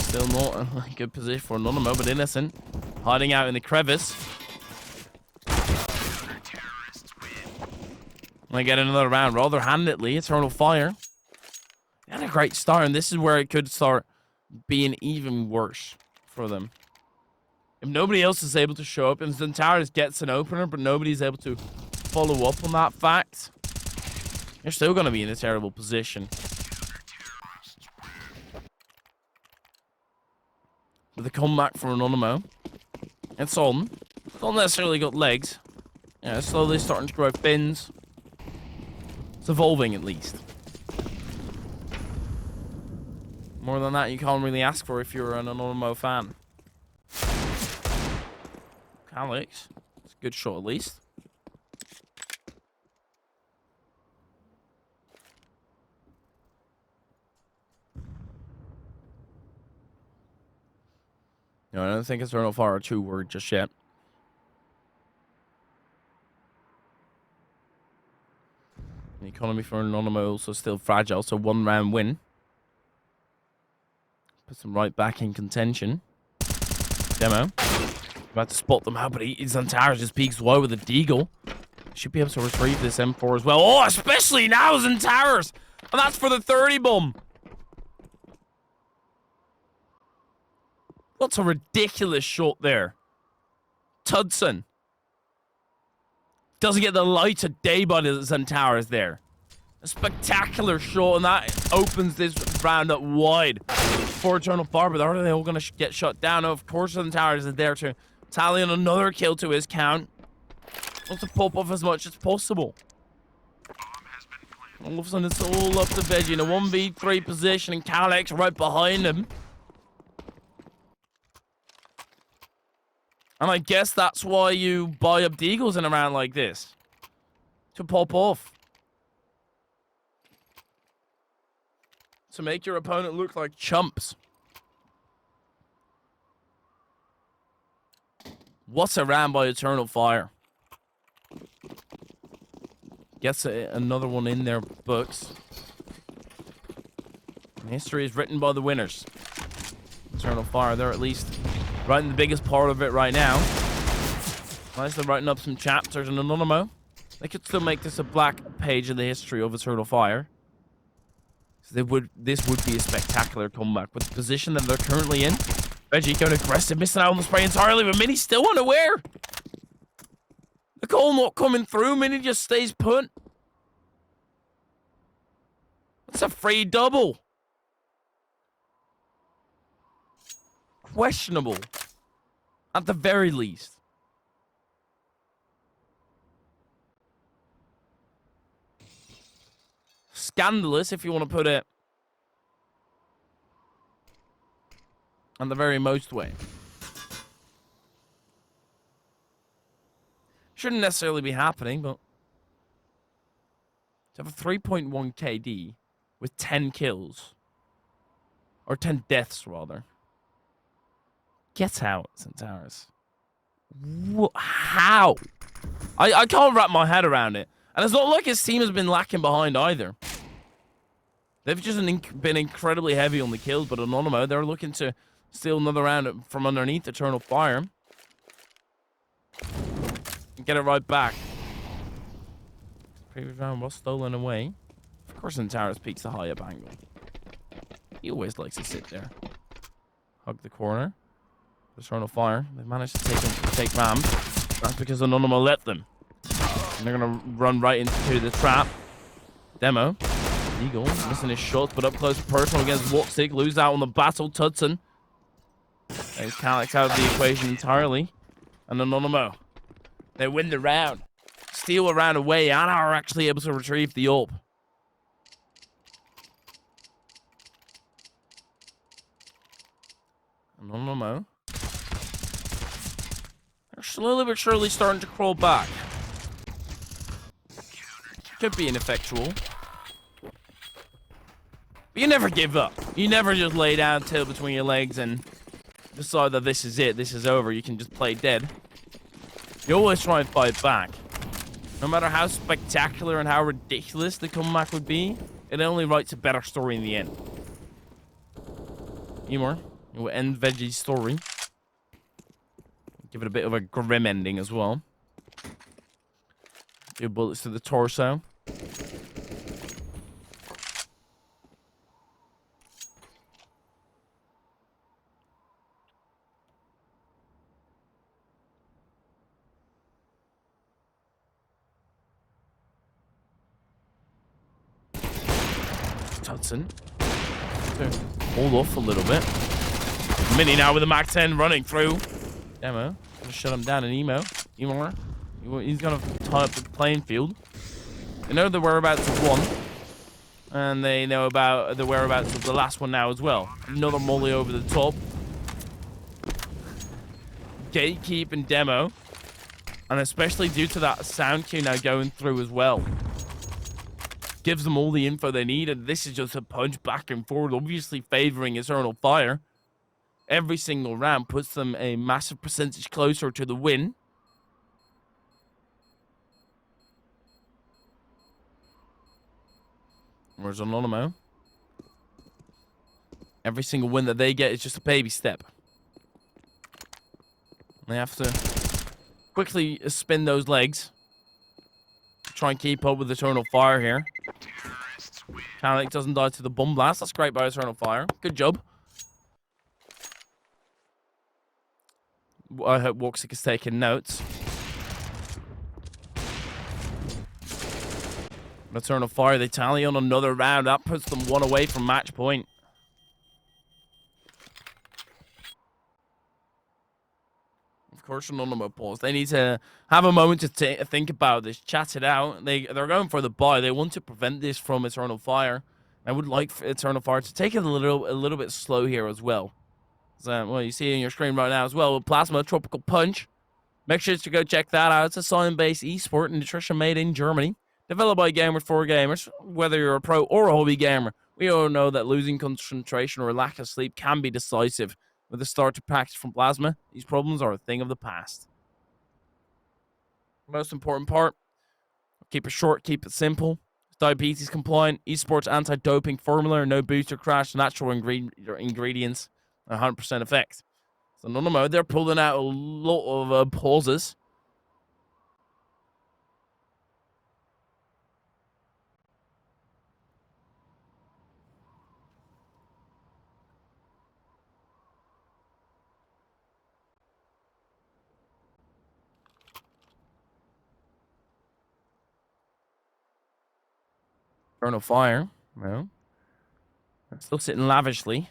Speaker 1: Still not a good position for Anonymo, but Innocent hiding out in the crevice. I get another round rather handedly. Eternal Fire. They had a great start, and this is where it could start being even worse for them. If nobody else is able to show up, and Zentaris gets an opener, but nobody's able to follow up on that fact, they're still going to be in a terrible position. With a comeback from Anonymo. It's on. It's not necessarily got legs. Yeah, it's slowly starting to grow fins. It's evolving, at least. More than that, you can't really ask for if you're an Anonymo fan. Calyx. It's a good shot, at least. No, I don't think Eternal Fire are 2 word just yet. The economy for Anonymo also still fragile, so 1 round win. Puts them right back in contention. Demo. About to spot them out, but Zantara just peeks wide with a deagle. Should be able to retrieve this M4 as well. Oh, especially now, Zantara's! And that's for the 30 bomb. What's a ridiculous shot there? Tudson. Doesn't get the light of day by the Zantara's there. A spectacular shot, and that opens this round up wide for Eternal Fire, but are they all going to get shut down? Oh, of course, Zantara's is there to tally on another kill to his count. Wants to pop off as much as possible. All of a sudden, it's all up to Veggie in a 1v3 position, and Calyx right behind him. And I guess that's why you buy up deagles in a round like this. To pop off. To make your opponent look like chumps. What's a round by Eternal Fire? Gets another one in their books. And history is written by the winners. Eternal Fire, they're at least writing the biggest part of it right now. Nice, they're writing up some chapters in Anonymo. They could still make this a black page in the history of Eternal Fire. So this would be a spectacular comeback. With the position that they're currently in, Veggie going aggressive, missing out on the spray entirely, but Mini still unaware. The call not coming through, Mini just stays put. That's a free double. Questionable. At the very least. Scandalous, if you want to put it on the very most way. Shouldn't necessarily be happening, but to have a 3.1 KD with 10 kills, or 10 deaths rather. Get out, Centaurus. How? I can't wrap my head around it. And it's not like his team has been lacking behind either. They've just been incredibly heavy on the kills, but Anonymo, they're looking to steal another round from underneath Eternal Fire. And get it right back. Previous round was stolen away. Of course, Centaurus peeks a high up angle. He always likes to sit there. Hug the corner. Eternal Fire. They've managed to take Ram. That's because Anonymo let them. And they're going to run right into the trap. Demo. Eagle missing his shots, but up close and personal against Watsig. Lose out on the battle. Tutson. Takes Calyx out of the equation entirely. And Anonymo. They win the round. Steal a round away and are actually able to retrieve the AWP. Anonymo. They're slowly but surely starting to crawl back. Could be ineffectual. But you never give up. You never just lay down, tail between your legs, and decide that this is it, this is over. You can just play dead. You always try and fight back. No matter how spectacular and how ridiculous the comeback would be, it only writes a better story in the end. Emor, it will end Veggie's story. Give it a bit of a grim ending as well. 2 bullets to the torso. Hudson. Hold off a little bit. Mini now with the Mac 10 running through. Demo. Gonna shut him down in Emo. He's gonna tie up the playing field. They know the whereabouts of one. And they know about the whereabouts of the last one now as well. Another molly over the top. Gatekeep and Demo. And especially due to that sound cue now going through as well. Gives them all the info they need, and this is just a punch back and forward, obviously favoring Eternal Fire. Every single round puts them a massive percentage closer to the win. Whereas Anonymo, every single win that they get is just a baby step. They have to quickly spin those legs. Try and keep up with Eternal Fire here. Calyx doesn't die to the bomb blast. That's great by Eternal Fire. Good job. I hope Woxic is taking notes. Eternal Fire, they tally on another round. That puts them one away from match point. Of course, Anonymo pause. They need to have a moment to think about this, chat it out. They're going for the buy. They want to prevent this from Eternal Fire. I would like Eternal Fire to take it a little bit slow here as well. So, well, you see it on your screen right now as well with Plasma Tropical Punch. Make sure to go check that out. It's a science-based esport and nutrition made in Germany. Developed by gamers for gamers. Whether you're a pro or a hobby gamer, we all know that losing concentration or lack of sleep can be decisive. With the starter package from Plasma, these problems are a thing of the past. Most important part, keep it short, keep it simple. Diabetes compliant, esports anti-doping formula, no booster crash, natural ingredients, 100% effect. So Anonymo, they're pulling out a lot of pauses. Eternal Fire, well, still sitting lavishly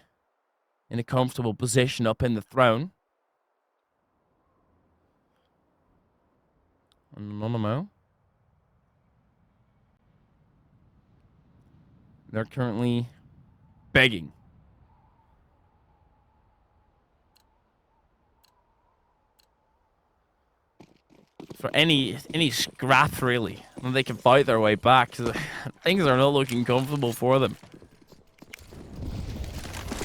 Speaker 1: in a comfortable position up in the throne. Anonymo. They're currently begging. for any scrap, really. And they can fight their way back. Things are not looking comfortable for them.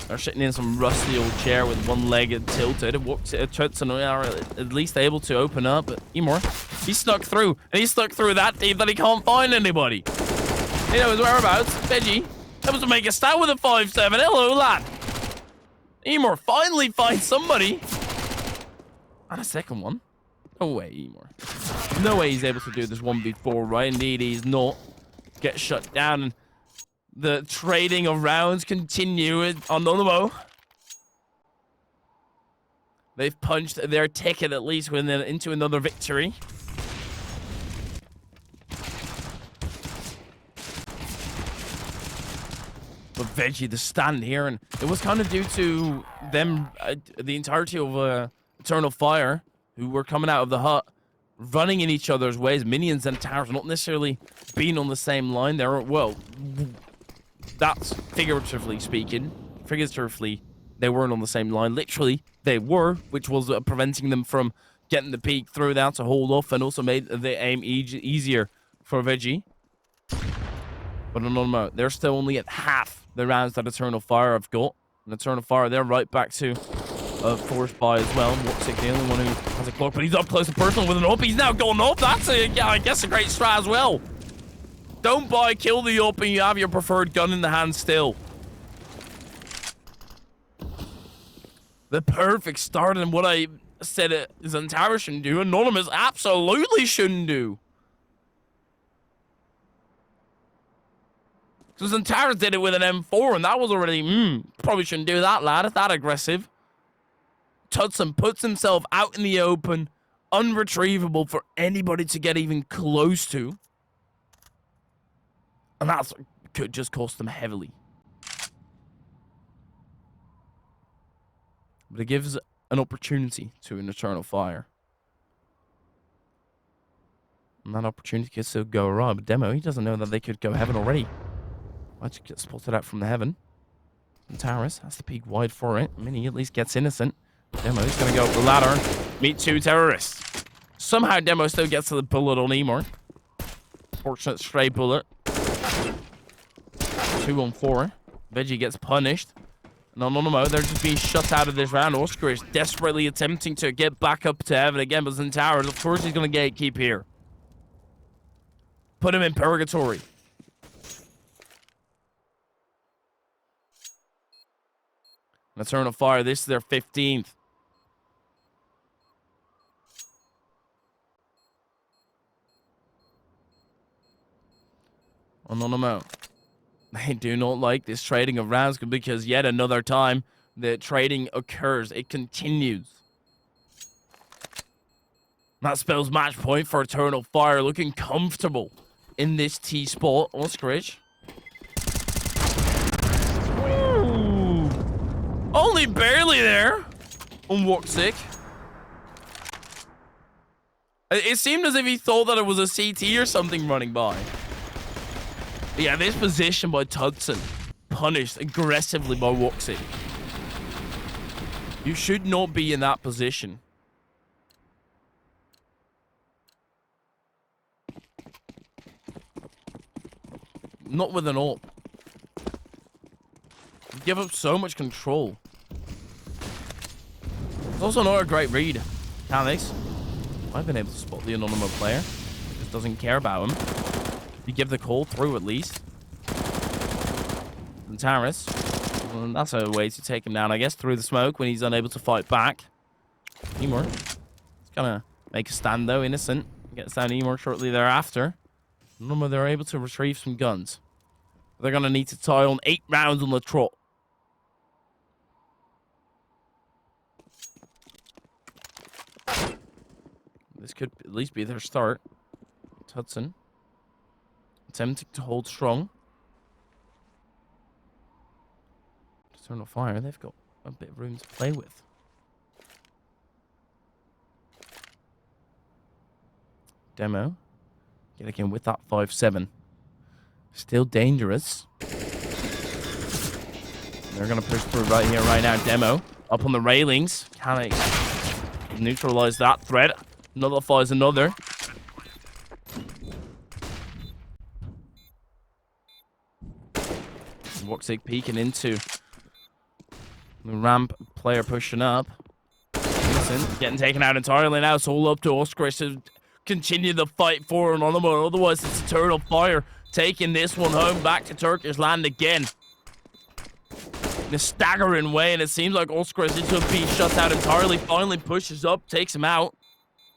Speaker 1: They're sitting in some rusty old chair with one leg tilted. Tutson are at least able to open up. But Emor, he snuck through. And he stuck through that deep that he can't find anybody. He knows his whereabouts. Veggie able to make a stand with a 5-7. Hello, lad. Emor finally finds somebody. And a second one. No way, Emor. No way he's able to do this 1v4, right? Indeed, he's not. Get shut down. And the trading of rounds continue on Anonymo. They've punched their ticket at least into another victory. But Veggie, the stand here, and it was kind of due to them, the entirety of Eternal Fire, who were coming out of the hut, running in each other's ways. Minions and towers not necessarily being on the same line. They're, well, that's figuratively speaking. Figuratively, they weren't on the same line. Literally, they were, which was preventing them from getting the peek through that to hold off, and also made the aim easier for Veggie. But Anonymo, they're still only at half the rounds that Eternal Fire have got. And Eternal Fire, they're right back to forced by as well. Woxic, the only one who has a clock, but he's up close and personal with an up. He's now gone up. That's, I guess, a great strat as well. Don't buy, kill the up, and you have your preferred gun in the hand still. The perfect start, and what I said Zantara shouldn't do, Anonymous absolutely shouldn't do. So Zantara did it with an M4, and that was already, probably shouldn't do that, lad. It's that aggressive. Tutson puts himself out in the open, unretrievable for anybody to get even close to. And that could just cost them heavily. But it gives an opportunity to an Eternal Fire. And that opportunity could still go right. But Demo, he doesn't know that they could go heaven already. Might just get spotted out from the heaven. And Taurus has to peek wide for it. Mini at least gets innocent. Demo is going to go up the ladder and meet two terrorists. Somehow Demo still gets to the bullet on Emor. Fortunate stray bullet. 2-on-4. Veggie gets punished. And Anonymo, they're just being shut out of this round. Oscar is desperately attempting to get back up to heaven again, but Zantara, of course, he's going to gatekeep here. Put him in purgatory. Eternal Fire, this is their 15th. Anonymo. They do not like this trading of rounds because yet another time the trading occurs. It continues. That spells match point for Eternal Fire, looking comfortable in this T spot. Oscarage. Only barely there on Woxic. It seemed as if he thought that it was a CT or something running by. But yeah, this position by Tutson, punished aggressively by Woxic. You should not be in that position. Not with an AWP. You give up so much control. It's also not a great read. Calix, I've been able to spot the Anonymo player. Just doesn't care about him. You give the call through at least. And Taris, well, that's a way to take him down, I guess, through the smoke when he's unable to fight back. Emor, he's gonna make a stand though, innocent. Gets down Emor shortly thereafter. Anonymo, they're able to retrieve some guns. They're gonna need to tie on 8 rounds on the trot. This could at least be their start. Tutson attempting to hold strong. Eternal Fire, they've got a bit of room to play with. Demo. Get again with that 5-7. Still dangerous. They're going to push through right here, right now. Demo up on the railings. Can I neutralize that threat? Nullifies another. Woxic peeking into the ramp. Player pushing up. Vincent getting taken out entirely now. It's all up to Oscris to continue the fight for Anonymo. Otherwise, it's Eternal Fire taking this one home back to Turkish land again. In a staggering way, and it seems like Oscris is just being shut out entirely. Finally pushes up, takes him out.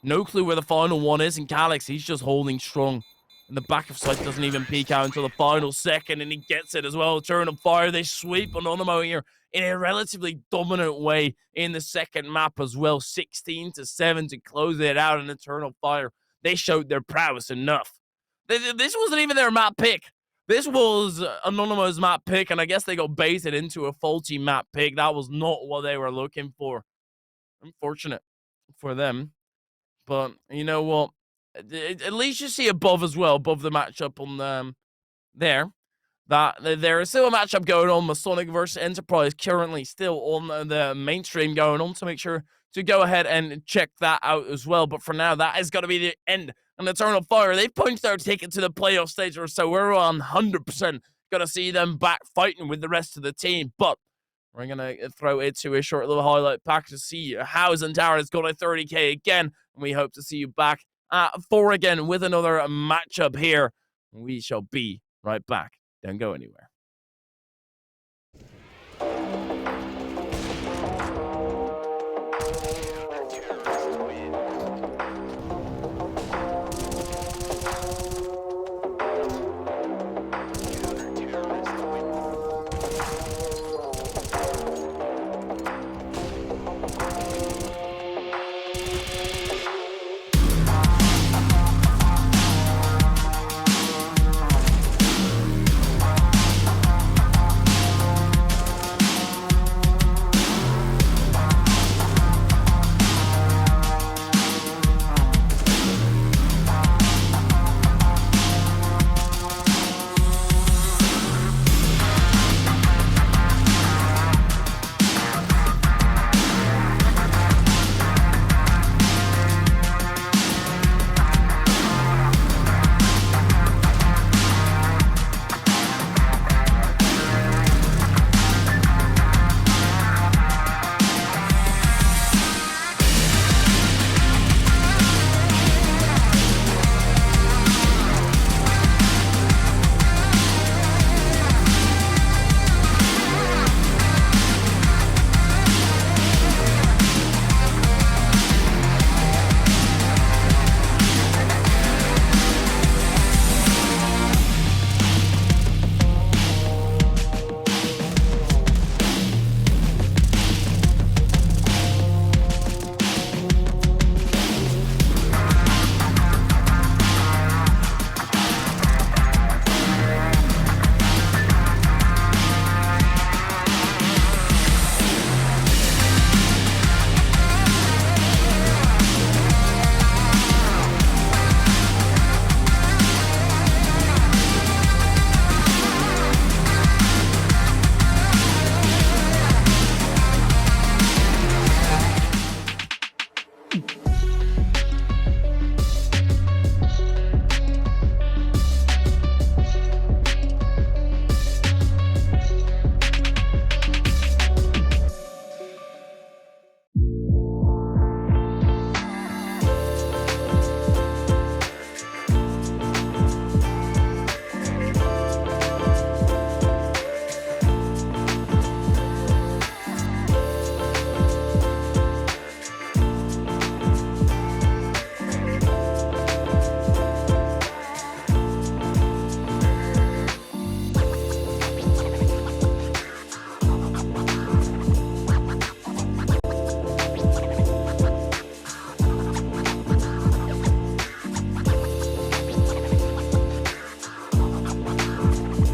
Speaker 1: No clue where the final one is, and Calyx, he's just holding strong. And the back of sight doesn't even peek out until the final second, and he gets it as well. Turn of Fire, they sweep Anonymo here in a relatively dominant way in the second map as well. 16-7 to close it out in Eternal Fire. They showed their prowess enough. This wasn't even their map pick. This was Anonymo's map pick, and I guess they got baited into a faulty map pick. That was not what they were looking for. Unfortunate for them. But you know what? At least you see above as well, above the matchup on there. That there is still a matchup going on, Masonic versus Enterprise, currently still on the mainstream going on. So make sure to go ahead and check that out as well. But for now, that is going to be the end. And Eternal Fire, they've punched their ticket to the playoff stage, or so we're on 100% going to see them back fighting with the rest of the team. But we're going to throw it to a short little highlight pack to see how Zantara has got a 30k again. And we hope to see you back at 4 again with another matchup here. We shall be right back. Don't go anywhere.